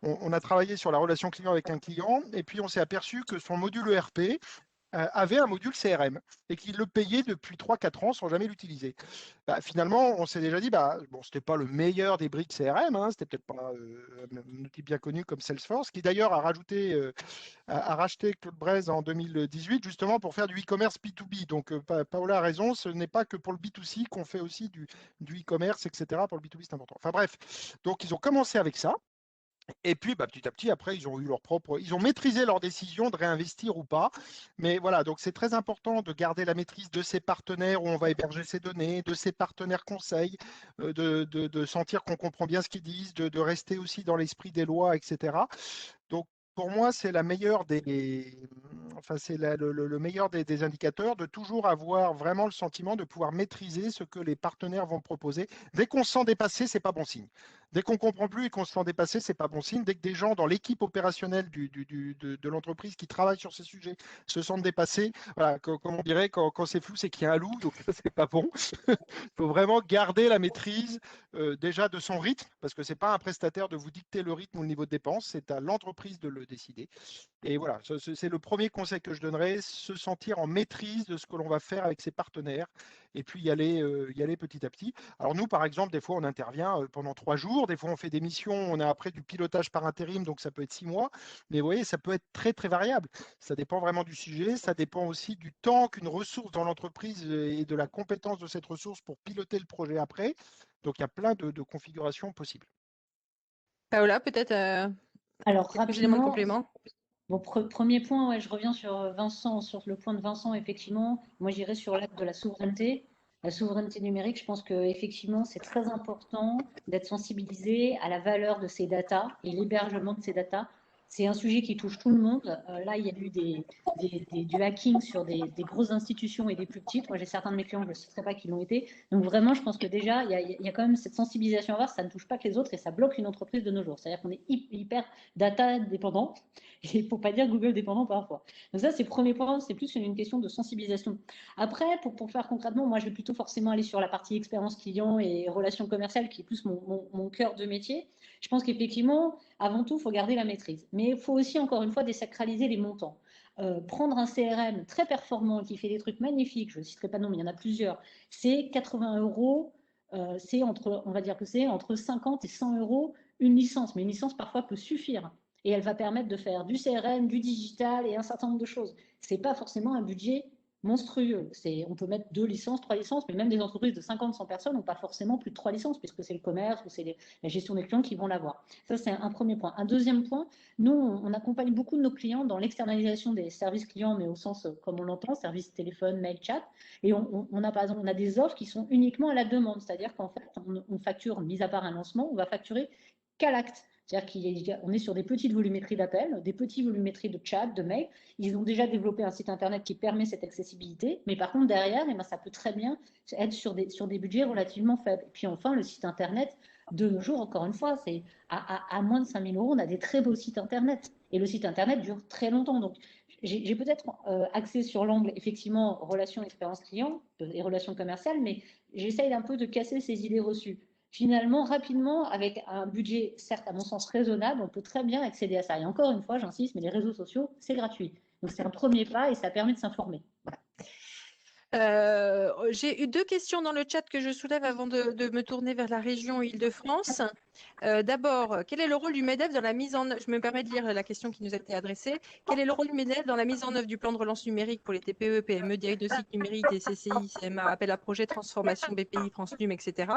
on a travaillé sur la relation client avec un client et puis on s'est aperçu que son module ERP avait un module CRM et qu'il le payait depuis 3-4 ans sans jamais l'utiliser. Finalement, on s'est déjà dit, bon, ce n'était pas le meilleur des briques CRM, c'était peut-être pas un outil bien connu comme Salesforce, qui d'ailleurs a racheté Claude Braise en 2018 justement pour faire du e-commerce B2B. Donc, Paola a raison, ce n'est pas que pour le B2C qu'on fait aussi du e-commerce, etc. Pour le B2B, c'est important. Enfin bref, donc ils ont commencé avec ça. Et puis, petit à petit, après, ils ont maîtrisé leur décision de réinvestir ou pas. Mais voilà, donc c'est très important de garder la maîtrise de ces partenaires où on va héberger ces données, de ces partenaires conseils, de sentir qu'on comprend bien ce qu'ils disent, de rester aussi dans l'esprit des lois, etc. Donc, pour moi, c'est le meilleur des indicateurs de toujours avoir vraiment le sentiment de pouvoir maîtriser ce que les partenaires vont proposer. Dès qu'on se sent dépassé, c'est pas bon signe. Dès qu'on ne comprend plus et qu'on se sent dépassé, c'est pas bon signe. Dès que des gens dans l'équipe opérationnelle de l'entreprise qui travaillent sur ces sujets se sentent dépassés, voilà, comme on dirait, quand c'est flou, c'est qu'il y a un loup, donc c'est pas bon. Il faut vraiment garder la maîtrise déjà de son rythme, parce que c'est pas un prestataire de vous dicter le rythme ou le niveau de dépense, c'est à l'entreprise de le décider. Et voilà, c'est le premier conseil que je donnerais, se sentir en maîtrise de ce que l'on va faire avec ses partenaires, et puis y aller petit à petit. Alors nous, par exemple, des fois, on intervient pendant 3 jours, des fois, on fait des missions, on a après du pilotage par intérim, donc ça peut être 6 mois, mais vous voyez, ça peut être très, très variable. Ça dépend vraiment du sujet, ça dépend aussi du temps qu'une ressource dans l'entreprise et de la compétence de cette ressource pour piloter le projet après. Donc, il y a plein de configurations possibles. Paola, peut-être Alors, quelques éléments de rapidement, complément. bon, premier point, ouais, je reviens sur Vincent, sur le point de Vincent, effectivement. Moi, j'irai sur l'acte de la souveraineté. La souveraineté numérique, je pense qu'effectivement, c'est très important d'être sensibilisé à la valeur de ces datas et l'hébergement de ces datas. C'est un sujet qui touche tout le monde. Là, il y a eu du hacking sur des grosses institutions et des plus petites. Moi, j'ai certains de mes clients, je ne citerai pas, qui l'ont été. Donc, vraiment, je pense que déjà, il y a quand même cette sensibilisation à voir. Ça ne touche pas que les autres et ça bloque une entreprise de nos jours. C'est-à-dire qu'on est hyper data dépendant. Il ne faut pas dire Google dépendant parfois. Donc ça, c'est le premier point, c'est plus une question de sensibilisation. Après, pour faire concrètement, moi, je vais plutôt forcément aller sur la partie expérience client et relations commerciales, qui est plus mon cœur de métier. Je pense qu'effectivement, avant tout, il faut garder la maîtrise. Mais il faut aussi, encore une fois, désacraliser les montants. Prendre un CRM très performant qui fait des trucs magnifiques, je ne citerai pas de nom, mais il y en a plusieurs, c'est 80 €. On va dire que c'est entre 50 et 100 € une licence. Mais une licence, parfois, peut suffire. Et elle va permettre de faire du CRM, du digital et un certain nombre de choses. Ce n'est pas forcément un budget monstrueux. On peut mettre 2 licences, 3 licences, mais même des entreprises de 50, 100 personnes n'ont pas forcément plus de 3 licences, puisque c'est le commerce ou c'est la gestion des clients qui vont l'avoir. Ça, c'est un premier point. Un deuxième point, nous, on accompagne beaucoup de nos clients dans l'externalisation des services clients, mais au sens, comme on l'entend, services téléphone, mail, chat. Et on a, par exemple, on a des offres qui sont uniquement à la demande, c'est-à-dire qu'en fait, on facture, mis à part un lancement, on va facturer qu'à l'acte. C'est-à-dire qu'on est sur des petites volumétries d'appels, des petites volumétries de chat, de mail. Ils ont déjà développé un site internet qui permet cette accessibilité, mais par contre, derrière, ça peut très bien être sur des budgets relativement faibles. Et puis enfin, le site internet, de nos jours, encore une fois, c'est à moins de 5 000 €, on a des très beaux sites internet. Et le site internet dure très longtemps. Donc, j'ai peut-être axé sur l'angle, effectivement, relations, expérience client et relations commerciales, mais j'essaye un peu de casser ces idées reçues. Finalement, rapidement, avec un budget, certes, à mon sens, raisonnable, on peut très bien accéder à ça. Et encore une fois, j'insiste, mais les réseaux sociaux, c'est gratuit. Donc, c'est un premier pas et ça permet de s'informer. J'ai eu 2 questions dans le chat que je soulève avant de me tourner vers la région Île-de-France. D'abord, quel est le rôle du MEDEF dans la mise en œuvre? Je me permets de lire la question qui nous a été adressée. Quel est le rôle du MEDEF dans la mise en œuvre du plan de relance numérique pour les TPE, PME, diagnostic numérique, des CCI, CMA, appel à projet, transformation, BPI, France Num, etc.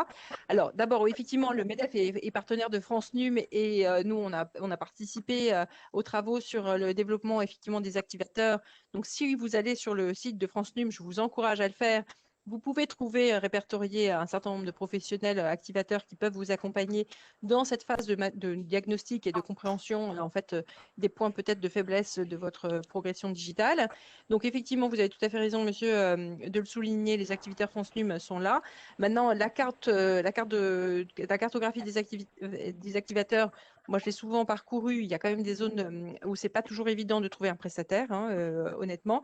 Alors, d'abord, oui, effectivement, le MEDEF est partenaire de France Num et nous, on a participé aux travaux sur le développement, effectivement, des activateurs. Donc, si vous allez sur le site de France Num, je vous encourage à le faire. Vous pouvez trouver répertorié un certain nombre de professionnels activateurs qui peuvent vous accompagner dans cette phase de diagnostic et de compréhension en fait, des points peut-être de faiblesse de votre progression digitale. Donc effectivement, vous avez tout à fait raison, monsieur, de le souligner, les activateurs France Num sont là. Maintenant, la cartographie des activateurs, moi je l'ai souvent parcouru, il y a quand même des zones où c'est pas toujours évident de trouver un prestataire, hein, honnêtement,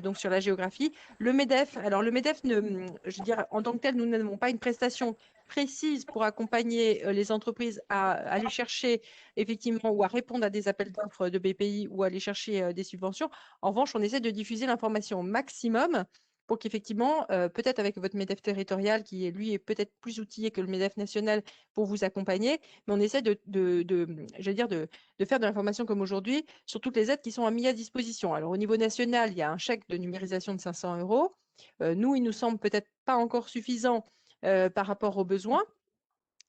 donc sur la géographie. Le MEDEF, alors le MEDEF, je veux dire, en tant que tel, nous n'avons pas une prestation précise pour accompagner les entreprises à aller chercher effectivement ou à répondre à des appels d'offres de BPI ou à aller chercher des subventions. En revanche, on essaie de diffuser l'information au maximum pour qu'effectivement, peut-être avec votre MEDEF territorial qui lui est peut-être plus outillé que le MEDEF national pour vous accompagner, mais on essaie j'allais dire de faire de l'information comme aujourd'hui sur toutes les aides qui sont mises à disposition. Alors au niveau national, il y a un chèque de numérisation de 500 €. Nous, il nous semble peut-être pas encore suffisant par rapport aux besoins.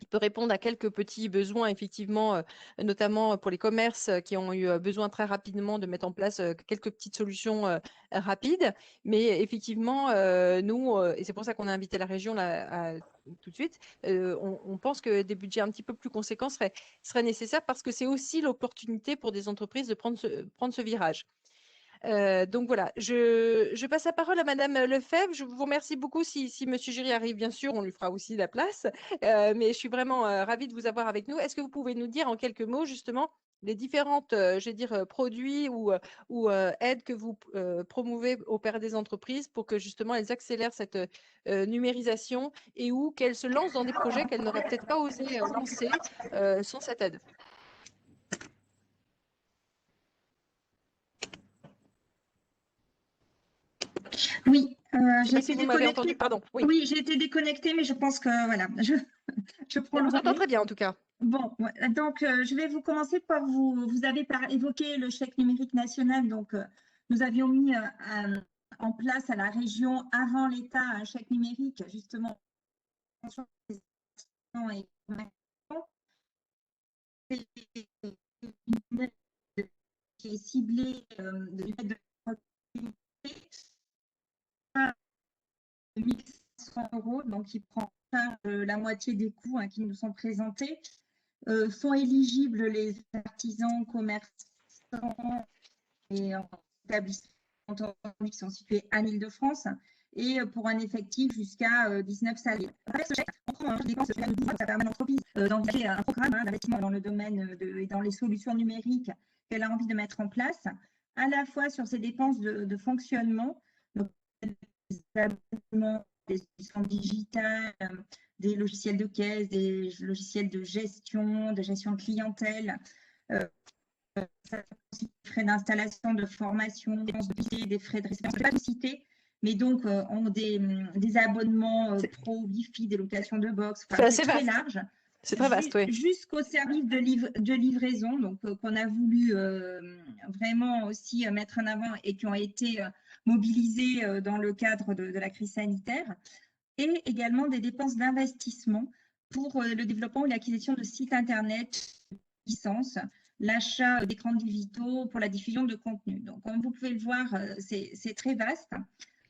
Il peut répondre à quelques petits besoins, effectivement, notamment pour les commerces qui ont eu besoin très rapidement de mettre en place quelques petites solutions rapides. Mais effectivement, nous, et c'est pour ça qu'on a invité la région là, tout de suite, on pense que des budgets un petit peu plus conséquents seraient nécessaires parce que c'est aussi l'opportunité pour des entreprises de prendre ce virage. Donc voilà, je passe la parole à Madame Lefebvre. Je vous remercie beaucoup. Si Monsieur Giry arrive, bien sûr, on lui fera aussi la place. Mais je suis vraiment ravie de vous avoir avec nous. Est-ce que vous pouvez nous dire en quelques mots, justement, les différentes, je vais dire, produits ou aides que vous promouvez auprès des entreprises pour que justement elles accélèrent cette numérisation et ou qu'elles se lancent dans des projets qu'elles n'auraient peut-être pas osé lancer sans cette aide? Oui, Je sais j'ai pas été si vous m'avez entendu, déconnectée. pardon. Oui, Oui, j'ai été déconnectée, mais je pense que voilà, je prends on le vous entend relais. très bien en tout cas. Bon, ouais, donc je vais vous commencer par vous avez évoqué le chèque numérique national. Donc, nous avions mis en place à la région avant l'État un chèque numérique, justement, et qui est ciblé du fait de 1 500 €, donc qui prend la moitié des coûts qui nous sont présentés. Sont éligibles les artisans, commerçants et établissements qui sont situés en Île-de-France et pour un effectif jusqu'à 19 salariés. Avec ce chèque, on prend des dépenses de bout, ça permet à l'entreprise d'engager un programme d'investissement dans le domaine et dans les solutions numériques qu'elle a envie de mettre en place, à la fois sur ses dépenses de fonctionnement, donc des abonnements, des solutions digitales, des logiciels de caisse, des logiciels de gestion de clientèle, des frais d'installation, de formation, des frais de résidence, je ne vais pas tout citer, mais donc ont des abonnements pro, Wi-Fi, des locations de box, enfin, c'est très large. C'est très vaste, oui. Jusqu'au service de livraison, donc qu'on a voulu vraiment aussi mettre en avant et qui ont été mobilisés dans le cadre de la crise sanitaire, et également des dépenses d'investissement pour le développement ou l'acquisition de sites internet, licences, l'achat d'écrans digitaux pour la diffusion de contenu. Donc, comme vous pouvez le voir, c'est très vaste.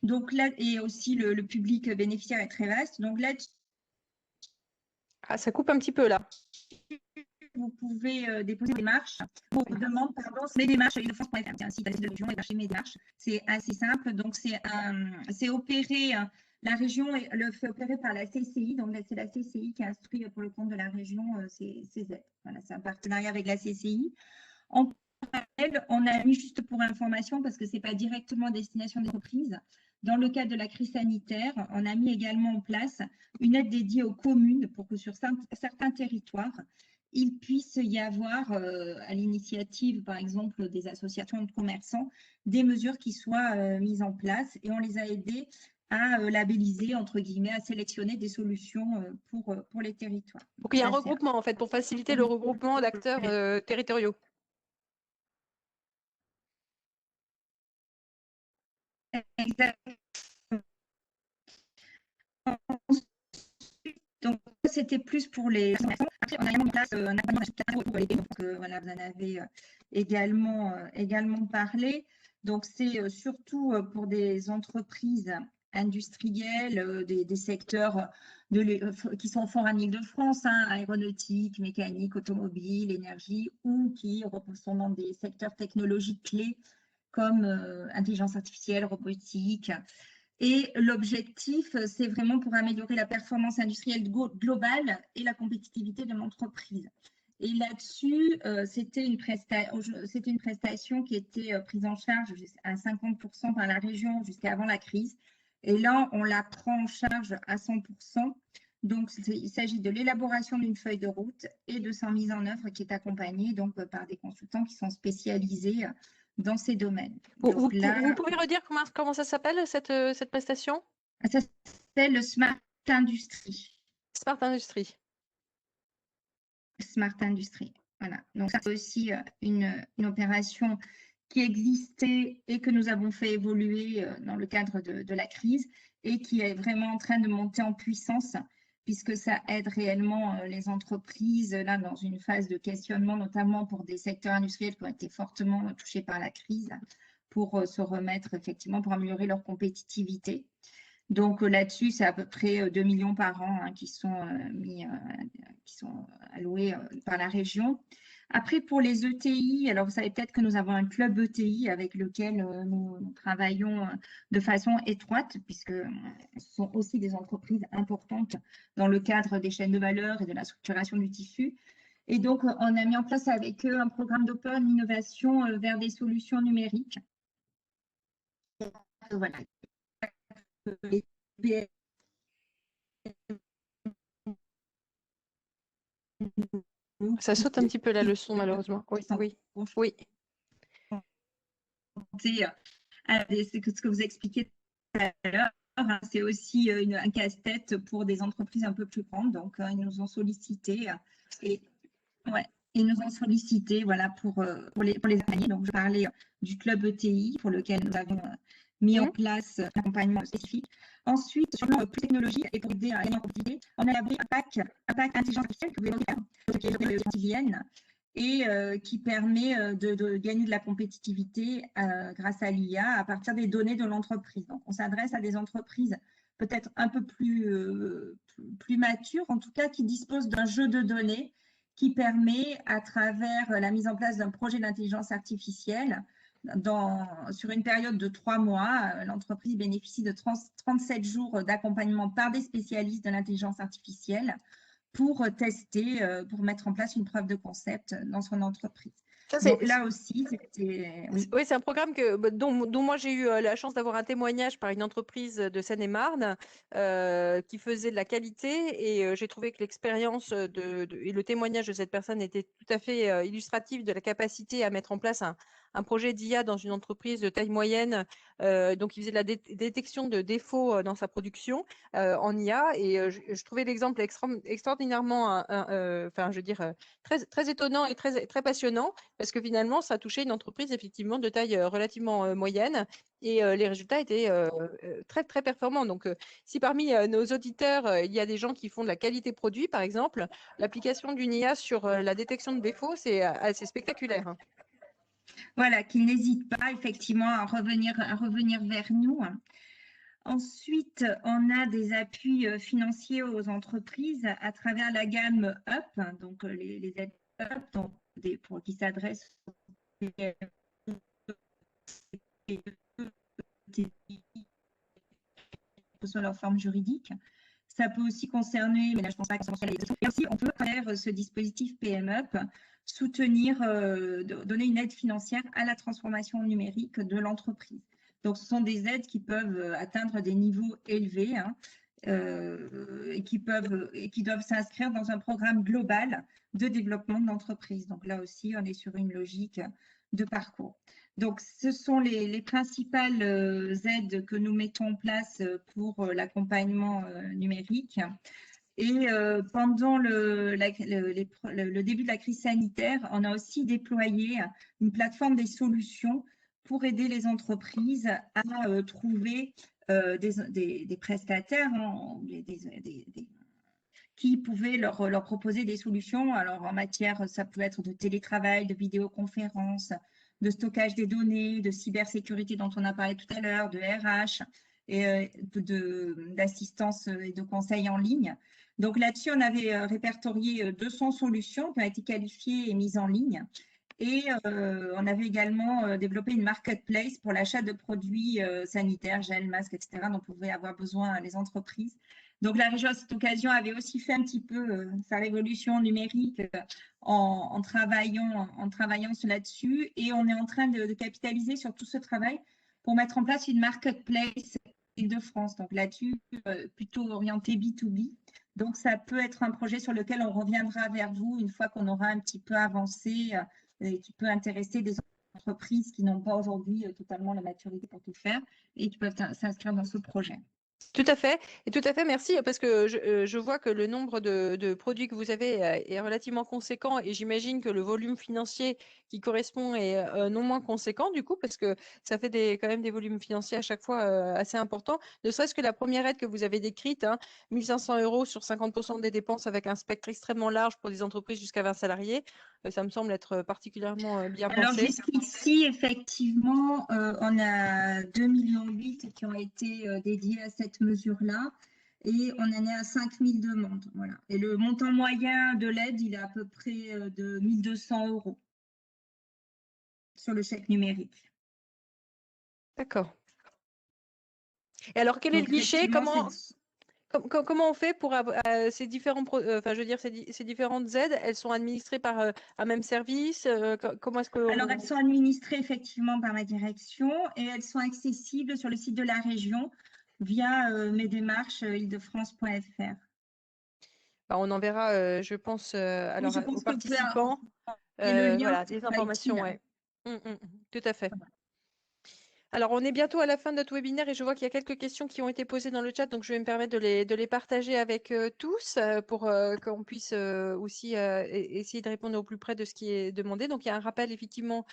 Donc là, et aussi le public bénéficiaire est très vaste. Donc là, ça coupe un petit peu là. Vous pouvez déposer des démarches. Vos demandes, pardon, c'est les démarches Île-de-France.fr. C'est un site de diffusion et d'achat mes démarches. C'est assez simple. Donc, c'est opéré. La région le fait opérer par la CCI. Donc, c'est la CCI qui instruit pour le compte de la région ces aides. Voilà, c'est un partenariat avec la CCI. En parallèle, on a mis, juste pour information, parce que ce n'est pas directement à destination des entreprises, dans le cadre de la crise sanitaire, on a mis également en place une aide dédiée aux communes pour que sur certains territoires, il puisse y avoir, à l'initiative, par exemple, des associations de commerçants, des mesures qui soient mises en place, et on les a aidés à labelliser, entre guillemets, à sélectionner des solutions pour les territoires. Donc, il y a un regroupement, en fait, pour faciliter le regroupement d'acteurs territoriaux. Exactement. Donc, c'était plus pour les... Après, on a mis en place un accompagnement pour les donc, voilà, vous en avez également parlé. Donc, c'est surtout pour des entreprises industrielles, des secteurs qui sont forts en Île-de-France, hein, aéronautique, mécanique, automobile, énergie, ou qui sont dans des secteurs technologiques clés comme intelligence artificielle, robotique. Et l'objectif, c'est vraiment pour améliorer la performance industrielle globale et la compétitivité de l'entreprise. Et là-dessus, c'était une prestation qui était prise en charge à 50% par la région jusqu'avant la crise. Et là, on la prend en charge à 100%. Donc, il s'agit de l'élaboration d'une feuille de route et de sa mise en œuvre qui est accompagnée donc, par des consultants qui sont spécialisés dans ces domaines. Vous pouvez redire comment ça s'appelle, cette prestation? Ça s'appelle le Smart Industry. Smart Industry. Smart Industry, voilà. Donc, c'est aussi une opération qui existait et que nous avons fait évoluer dans le cadre de la crise et qui est vraiment en train de monter en puissance puisque ça aide réellement les entreprises là dans une phase de questionnement, notamment pour des secteurs industriels qui ont été fortement touchés par la crise, pour se remettre effectivement, pour améliorer leur compétitivité. Donc là-dessus, c'est à peu près 2 millions par an hein, qui sont alloués par la région. Après, pour les ETI, alors vous savez peut-être que nous avons un club ETI avec lequel nous travaillons de façon étroite, puisque ce sont aussi des entreprises importantes dans le cadre des chaînes de valeur et de la structuration du tissu. Et donc, on a mis en place avec eux un programme d'open innovation vers des solutions numériques. Voilà. Ça saute un petit peu la leçon, malheureusement. Oui. C'est ce que vous expliquez tout à l'heure. C'est aussi un casse-tête pour des entreprises un peu plus grandes. Donc, ils nous ont sollicité voilà, pour les accompagner. Donc, je parlais du club ETI pour lequel nous avons mis en place un accompagnement spécifique. Ensuite, sur le plan plus technologique et pour aider à gagner en compétitivité, on a élaboré un pack intelligence artificielle que vous avez fait, qui est quotidienne et qui permet de gagner de la compétitivité grâce à l'IA à partir des données de l'entreprise. Donc, on s'adresse à des entreprises peut-être un peu plus matures, en tout cas qui disposent d'un jeu de données qui permet, à travers la mise en place d'un projet d'intelligence artificielle, sur une période de 3 mois, l'entreprise bénéficie de 37 jours d'accompagnement par des spécialistes de l'intelligence artificielle pour tester, pour mettre en place une preuve de concept dans son entreprise. Donc là aussi, c'était… Oui, c'est un programme dont moi j'ai eu la chance d'avoir un témoignage par une entreprise de Seine-et-Marne qui faisait de la qualité et j'ai trouvé que l'expérience et le témoignage de cette personne était tout à fait illustratif de la capacité à mettre en place un projet d'IA dans une entreprise de taille moyenne. Donc, il faisait de la détection de défauts dans sa production en IA et je trouvais l'exemple extraordinairement, très, très étonnant et très, très passionnant parce que finalement, ça touchait une entreprise effectivement de taille relativement moyenne et les résultats étaient très, très performants. Donc, si parmi nos auditeurs, il y a des gens qui font de la qualité produit, par exemple, l'application d'une IA sur la détection de défauts, c'est assez spectaculaire. Hein. Voilà, qu'ils n'hésitent pas effectivement à revenir vers nous. Ensuite, on a des appuis financiers aux entreprises à travers la gamme UP, donc les aides UP donc qui s'adressent sur leur forme juridique. Ça peut aussi concerner, mais là je ne pense pas que ça concerne les autres. Et aussi, on peut, à travers ce dispositif PMUP, soutenir, donner une aide financière à la transformation numérique de l'entreprise. Donc, ce sont des aides qui peuvent atteindre des niveaux élevés hein, et qui doivent s'inscrire dans un programme global de développement de l'entreprise. Donc là aussi, on est sur une logique de parcours. Donc, ce sont les principales aides que nous mettons en place pour l'accompagnement numérique. Et pendant le début de la crise sanitaire, on a aussi déployé une plateforme des solutions pour aider les entreprises à trouver des prestataires qui pouvaient leur proposer des solutions. Alors, en matière, ça peut être de télétravail, de vidéoconférence, de stockage des données, de cybersécurité dont on a parlé tout à l'heure, de RH et d'assistance et de conseil en ligne. Donc là-dessus, on avait répertorié 200 solutions qui ont été qualifiées et mises en ligne. Et on avait également développé une marketplace pour l'achat de produits sanitaires, gel, masques, etc., dont pouvaient avoir besoin les entreprises. Donc la région, à cette occasion, avait aussi fait un petit peu sa révolution numérique en travaillant là-dessus. Et on est en train de capitaliser sur tout ce travail pour mettre en place une marketplace de France. Donc là-dessus, plutôt orienté B2B. Donc ça peut être un projet sur lequel on reviendra vers vous une fois qu'on aura un petit peu avancé et qui peut intéresser des entreprises qui n'ont pas aujourd'hui totalement la maturité pour tout faire et qui peuvent s'inscrire dans ce projet. Tout à fait, et tout à fait, merci, parce que je vois que le nombre de produits que vous avez est relativement conséquent et j'imagine que le volume financier qui correspond est non moins conséquent du coup, parce que ça fait quand même des volumes financiers à chaque fois assez importants. Ne serait-ce que la première aide que vous avez décrite, 1 500 € sur 50% des dépenses avec un spectre extrêmement large pour des entreprises jusqu'à 20 salariés, ça me semble être particulièrement bien Alors pensé. jusqu'ici, effectivement, on a 2,8 millions qui ont été dédiés à cette mesure-là et on en est à 5 000 demandes. Voilà. Et le montant moyen de l'aide, il est à peu près de 1 200 € sur le chèque numérique. D'accord. Et alors, quel est le Donc, guichet? effectivement, Comment on fait pour ces différents, enfin, je veux dire, ces différentes aides, elles sont administrées par un même service? Comment est-ce que alors, elles sont administrées effectivement par ma direction et elles sont accessibles sur le site de la région via mes démarches île-de-france.fr. on enverra, je pense, alors je pense aux que vous pouvez participants, et le lien, voilà, des informations, ouais. Tout à fait. Alors, on est bientôt à la fin de notre webinaire et je vois qu'il y a quelques questions qui ont été posées dans le chat, donc je vais me permettre de les partager avec tous pour qu'on puisse aussi essayer de répondre au plus près de ce qui est demandé. Donc, il y a un rappel effectivement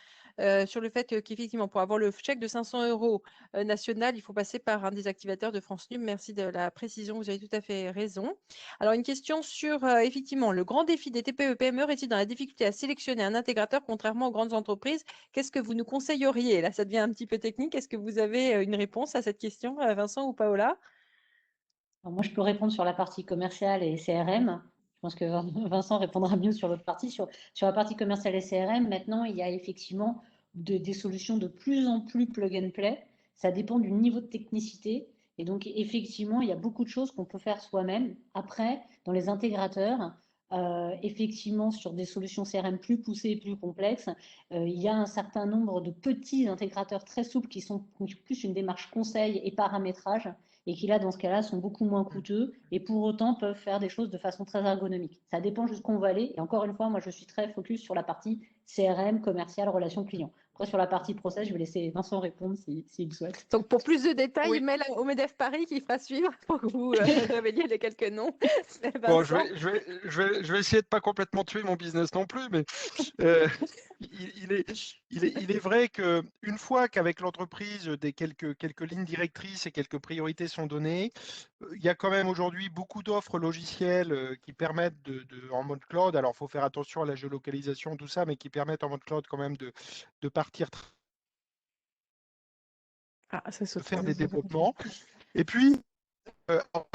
sur le fait qu'effectivement, pour avoir le chèque de 500 € national, il faut passer par un des activateurs de France Num. Merci de la précision, vous avez tout à fait raison. Alors, une question sur effectivement le grand défi des TPE-PME réside dans la difficulté à sélectionner un intégrateur contrairement aux grandes entreprises. Qu'est-ce que vous nous conseilleriez? Là, ça devient un petit peu technique. Est-ce que vous avez une réponse à cette question, Vincent ou Paola? Alors moi, je peux répondre sur la partie commerciale et CRM. Je pense que Vincent répondra mieux sur l'autre partie. Sur la partie commerciale et CRM, maintenant, il y a effectivement des solutions de plus en plus plug and play. Ça dépend du niveau de technicité. Et donc, effectivement, il y a beaucoup de choses qu'on peut faire soi-même. Après, dans les intégrateurs, effectivement, sur des solutions CRM plus poussées et plus complexes, il y a un certain nombre de petits intégrateurs très souples qui sont plus une démarche conseil et paramétrage et qui là, dans ce cas-là, sont beaucoup moins coûteux et pour autant peuvent faire des choses de façon très ergonomique. Ça dépend jusqu'où on va aller. Et encore une fois, moi, je suis très focus sur la partie CRM, commercial, relation client. Après, sur la partie process, je vais laisser Vincent répondre s'il souhaite. Donc, pour plus de détails, Oui. email au MEDEF Paris qui fera suivre pour que vous révéliez les quelques noms. Bon, Vincent. je vais essayer de pas complètement tuer mon business non plus, mais il est vrai qu'une fois qu'avec l'entreprise, quelques lignes directrices et quelques priorités sont données, il y a quand même aujourd'hui beaucoup d'offres logicielles qui permettent en mode cloud, alors il faut faire attention à la géolocalisation, tout ça, mais qui permettent en mode cloud quand même de partir, de faire des développements. Et puis,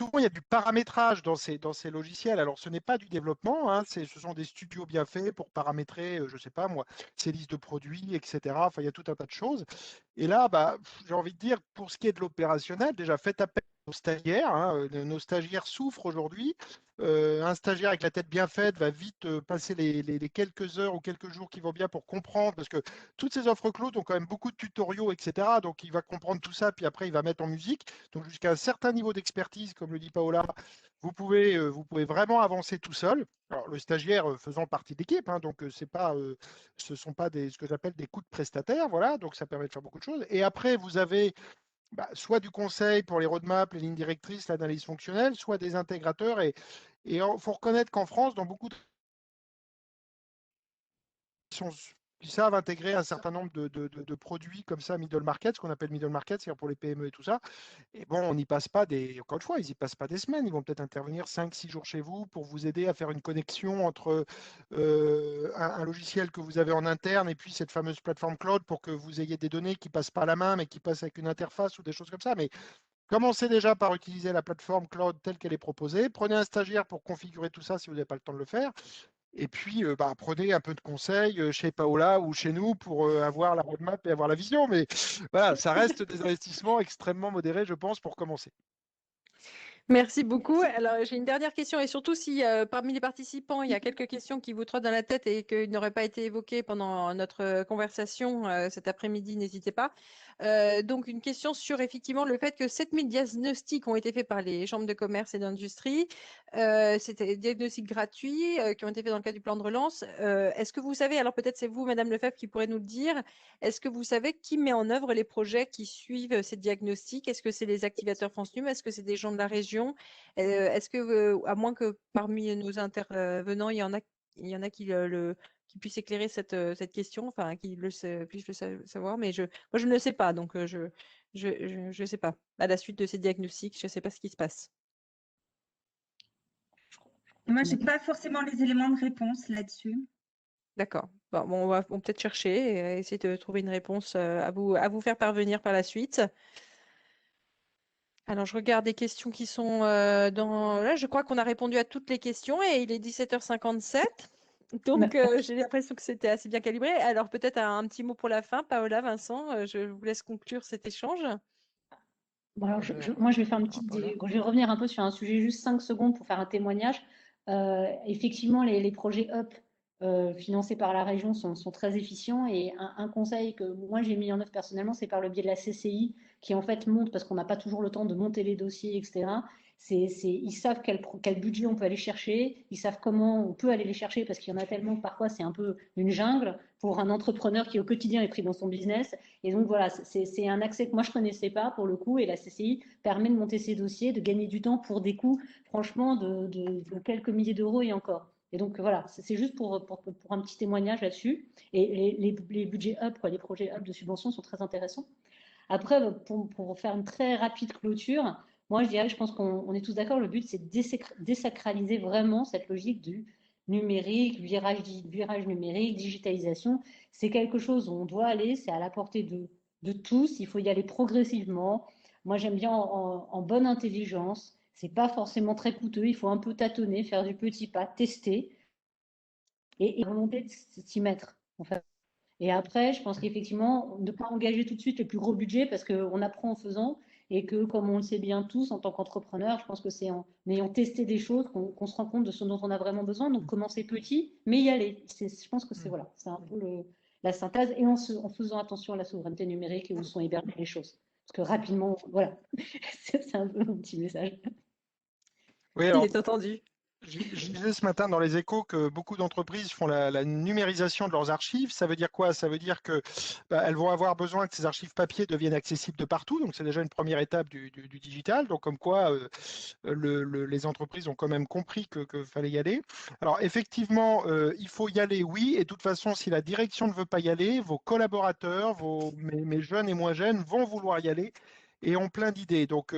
souvent, il y a du paramétrage dans ces logiciels. Alors, ce n'est pas du développement, hein, ce sont des studios bien faits pour paramétrer, je ne sais pas moi, ces listes de produits, etc. Enfin, il y a tout un tas de choses. Et là, j'ai envie de dire, pour ce qui est de l'opérationnel, déjà, faites appel stagiaires. Hein. Nos stagiaires souffrent aujourd'hui. Un stagiaire avec la tête bien faite va vite passer les quelques heures ou quelques jours qui vont bien pour comprendre, parce que toutes ces offres cloud ont quand même beaucoup de tutoriaux, etc. Donc, il va comprendre tout ça, puis après, il va mettre en musique. Donc, jusqu'à un certain niveau d'expertise, comme le dit Paola, vous pouvez vraiment avancer tout seul. Alors, le stagiaire faisant partie d'équipe, hein, donc ce ne sont pas ce que j'appelle des coûts de prestataire, voilà, donc ça permet de faire beaucoup de choses. Et après, vous avez soit du conseil pour les roadmaps, les lignes directrices, l'analyse fonctionnelle, soit des intégrateurs. Et il faut reconnaître qu'en France, dans beaucoup de qui savent intégrer un certain nombre de produits comme ça, middle market, ce qu'on appelle middle market, c'est-à-dire pour les PME et tout ça. Et bon, on n'y passe pas encore une fois, ils n'y passent pas des semaines, ils vont peut-être intervenir 5-6 jours chez vous pour vous aider à faire une connexion entre un logiciel que vous avez en interne et puis cette fameuse plateforme cloud pour que vous ayez des données qui ne passent pas à la main, mais qui passent avec une interface ou des choses comme ça. Mais commencez déjà par utiliser la plateforme cloud telle qu'elle est proposée. Prenez un stagiaire pour configurer tout ça si vous n'avez pas le temps de le faire. Et puis, prenez un peu de conseils chez Paola ou chez nous pour avoir la roadmap et avoir la vision. Mais voilà, ça reste des investissements extrêmement modérés, je pense, pour commencer. Merci beaucoup. Alors, j'ai une dernière question et surtout si parmi les participants, il y a quelques questions qui vous trottent dans la tête et qui n'auraient pas été évoquées pendant notre conversation cet après-midi, n'hésitez pas. Donc, une question sur effectivement le fait que 7000 diagnostics ont été faits par les chambres de commerce et d'industrie. C'était des diagnostics gratuits qui ont été faits dans le cadre du plan de relance. Est-ce que vous savez, alors peut-être c'est vous, Madame Lefebvre, qui pourrez nous le dire, est-ce que vous savez qui met en œuvre les projets qui suivent ces diagnostics? Est-ce que c'est les activateurs France Num? Est-ce que c'est des gens de la région? Est-ce que, à moins que parmi nos intervenants, il y en a qui puissent éclairer cette question, enfin, qui puissent le savoir, mais moi, je ne le sais pas, donc je ne sais pas. À la suite de ces diagnostics, je ne sais pas ce qui se passe. Moi, je n'ai pas forcément les éléments de réponse là-dessus. D'accord. Bon, on va peut-être chercher et essayer de trouver une réponse à vous faire parvenir par la suite. Alors, je regarde des questions qui sont Là, je crois qu'on a répondu à toutes les questions et il est 17h57. Donc, j'ai l'impression que c'était assez bien calibré. Alors, peut-être un petit mot pour la fin. Paola, Vincent, je vous laisse conclure cet échange. Bon, alors moi, je vais faire je vais revenir un peu sur un sujet, juste 5 secondes pour faire un témoignage. Effectivement, les projets UP financés par la région sont très efficients. Et un conseil que moi, j'ai mis en œuvre personnellement, c'est par le biais de la CCI, qui en fait monte, parce qu'on n'a pas toujours le temps de monter les dossiers, etc. Ils savent quel budget on peut aller chercher, ils savent comment on peut aller les chercher, parce qu'il y en a tellement que parfois c'est un peu une jungle pour un entrepreneur qui au quotidien est pris dans son business. Et donc voilà, c'est un accès que moi je ne connaissais pas pour le coup, et la CCI permet de monter ces dossiers, de gagner du temps pour des coûts franchement de quelques milliers d'euros et encore. Et donc voilà, c'est juste pour un petit témoignage là-dessus. Et les budgets up, les projets up de subvention sont très intéressants. Après, pour faire une très rapide clôture, moi je dirais, je pense qu'on est tous d'accord, le but c'est de désacraliser vraiment cette logique du numérique, virage numérique, digitalisation. C'est quelque chose où on doit aller, c'est à la portée de tous, il faut y aller progressivement. Moi j'aime bien en bonne intelligence, c'est pas forcément très coûteux, il faut un peu tâtonner, faire du petit pas, tester et volonté de s'y mettre. En fait. Et après, je pense qu'effectivement, ne pas engager tout de suite les plus gros budgets parce qu'on apprend en faisant et que, comme on le sait bien tous en tant qu'entrepreneur, je pense que c'est en ayant testé des choses qu'on se rend compte de ce dont on a vraiment besoin. Donc, commencer petit, mais y aller. Je pense que c'est voilà, c'est un peu la synthèse et en faisant attention à la souveraineté numérique et où sont hébergées les choses. Parce que rapidement, voilà, c'est un peu mon petit message. Oui, Il alors, est entendu. je disais ce matin dans les échos que beaucoup d'entreprises font la numérisation de leurs archives. Ça veut dire quoi? Ça veut dire que elles vont avoir besoin que ces archives papier deviennent accessibles de partout. Donc, c'est déjà une première étape du digital. Donc, comme quoi les entreprises ont quand même compris que fallait y aller. Alors, effectivement, il faut y aller, oui. Et de toute façon, si la direction ne veut pas y aller, vos collaborateurs, mes jeunes et moins jeunes vont vouloir y aller et ont plein d'idées. Donc,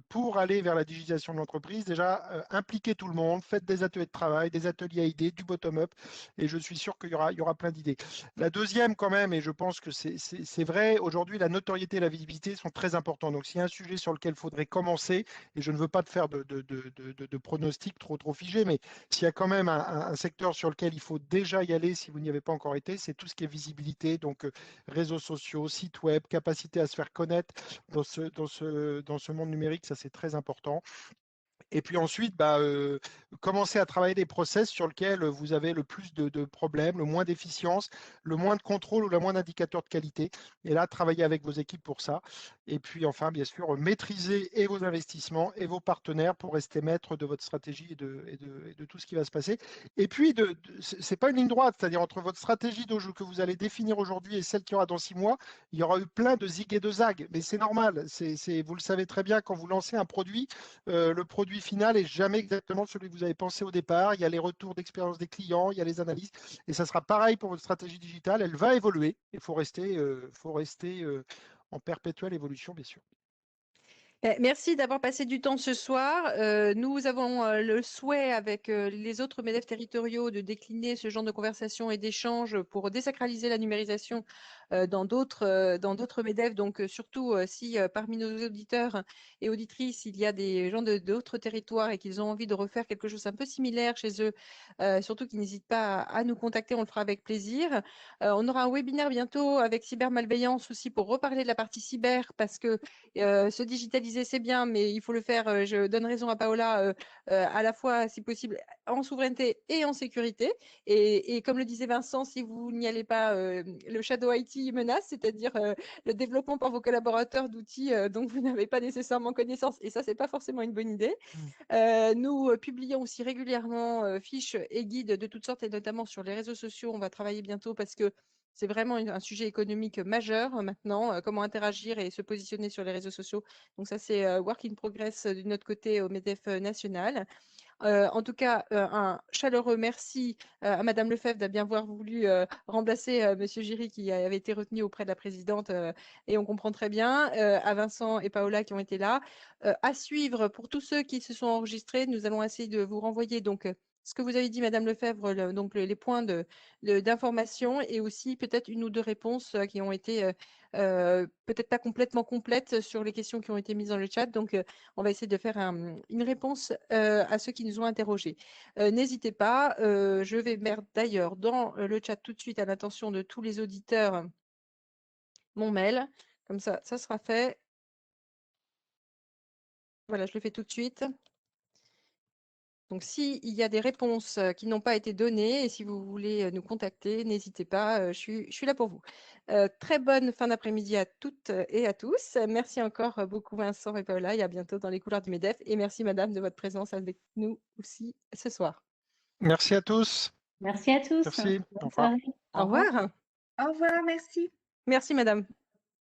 pour aller vers la digitalisation de l'entreprise, déjà, impliquez tout le monde, faites des ateliers de travail, des ateliers à idées, du bottom-up, et je suis sûr qu'il y aura plein d'idées. La deuxième, quand même, et je pense que c'est vrai, aujourd'hui, la notoriété et la visibilité sont très importants. Donc, s'il y a un sujet sur lequel il faudrait commencer, et je ne veux pas te faire de pronostics trop figés, mais s'il y a quand même un secteur sur lequel il faut déjà y aller, si vous n'y avez pas encore été, c'est tout ce qui est visibilité, donc réseaux sociaux, sites web, capacité à se faire connaître ce monde numérique, ça c'est très important. Et puis ensuite, commencer à travailler des process sur lesquels vous avez le plus de problèmes, le moins d'efficience, le moins de contrôle ou le moins d'indicateurs de qualité. Et là, travailler avec vos équipes pour ça. Et puis enfin, bien sûr, maîtriser et vos investissements et vos partenaires pour rester maître de votre stratégie et de tout ce qui va se passer. Et puis, c'est pas une ligne droite, c'est-à-dire entre votre stratégie que vous allez définir aujourd'hui et celle qu'il y aura dans 6 mois, il y aura eu plein de zig et de zag. Mais c'est normal, vous le savez très bien, quand vous lancez un produit, le produit final est jamais exactement celui que vous avez pensé au départ. Il y a les retours d'expérience des clients, il y a les analyses, et ça sera pareil pour votre stratégie digitale. Elle va évoluer. Il faut rester en perpétuelle évolution, bien sûr. Merci d'avoir passé du temps ce soir. Nous avons le souhait avec les autres MEDEF territoriaux de décliner ce genre de conversation et d'échange pour désacraliser la numérisation dans d'autres MEDEF. Donc surtout si parmi nos auditeurs et auditrices, il y a des gens d'autres territoires et qu'ils ont envie de refaire quelque chose un peu similaire chez eux, surtout qu'ils n'hésitent pas à nous contacter, on le fera avec plaisir. On aura un webinaire bientôt avec cybermalveillance aussi pour reparler de la partie cyber parce que se digitaliser, c'est bien, mais il faut le faire, je donne raison à Paola, à la fois, si possible, en souveraineté et en sécurité. Et comme le disait Vincent, si vous n'y allez pas, le Shadow IT menace, c'est-à-dire le développement par vos collaborateurs d'outils dont vous n'avez pas nécessairement connaissance. Et ça, c'est pas forcément une bonne idée. Nous publions aussi régulièrement fiches et guides de toutes sortes, et notamment sur les réseaux sociaux. On va travailler bientôt parce que c'est vraiment un sujet économique majeur maintenant, comment interagir et se positionner sur les réseaux sociaux. Donc ça, c'est work in progress de notre côté au MEDEF national. En tout cas, un chaleureux merci à Madame Lefebvre de bien avoir voulu remplacer Monsieur Giry qui avait été retenu auprès de la présidente et on comprend très bien, à Vincent et Paola qui ont été là. À suivre pour tous ceux qui se sont enregistrés, nous allons essayer de vous renvoyer donc ce que vous avez dit, Madame Lefebvre, donc les points d'information et aussi peut-être une ou deux réponses qui ont été peut-être pas complètement complètes sur les questions qui ont été mises dans le chat. Donc, on va essayer de faire une réponse à ceux qui nous ont interrogés. N'hésitez pas, je vais mettre d'ailleurs dans le chat tout de suite à l'attention de tous les auditeurs mon mail. Comme ça sera fait. Voilà, je le fais tout de suite. Donc, s'il y a des réponses qui n'ont pas été données et si vous voulez nous contacter, n'hésitez pas, je suis là pour vous. Très bonne fin d'après-midi à toutes et à tous. Merci encore beaucoup Vincent et Paola et à bientôt dans les couloirs du MEDEF. Et merci Madame de votre présence avec nous aussi ce soir. Merci à tous. Merci à tous. Merci. Bonne soirée. Au revoir. Au revoir, merci. Merci Madame.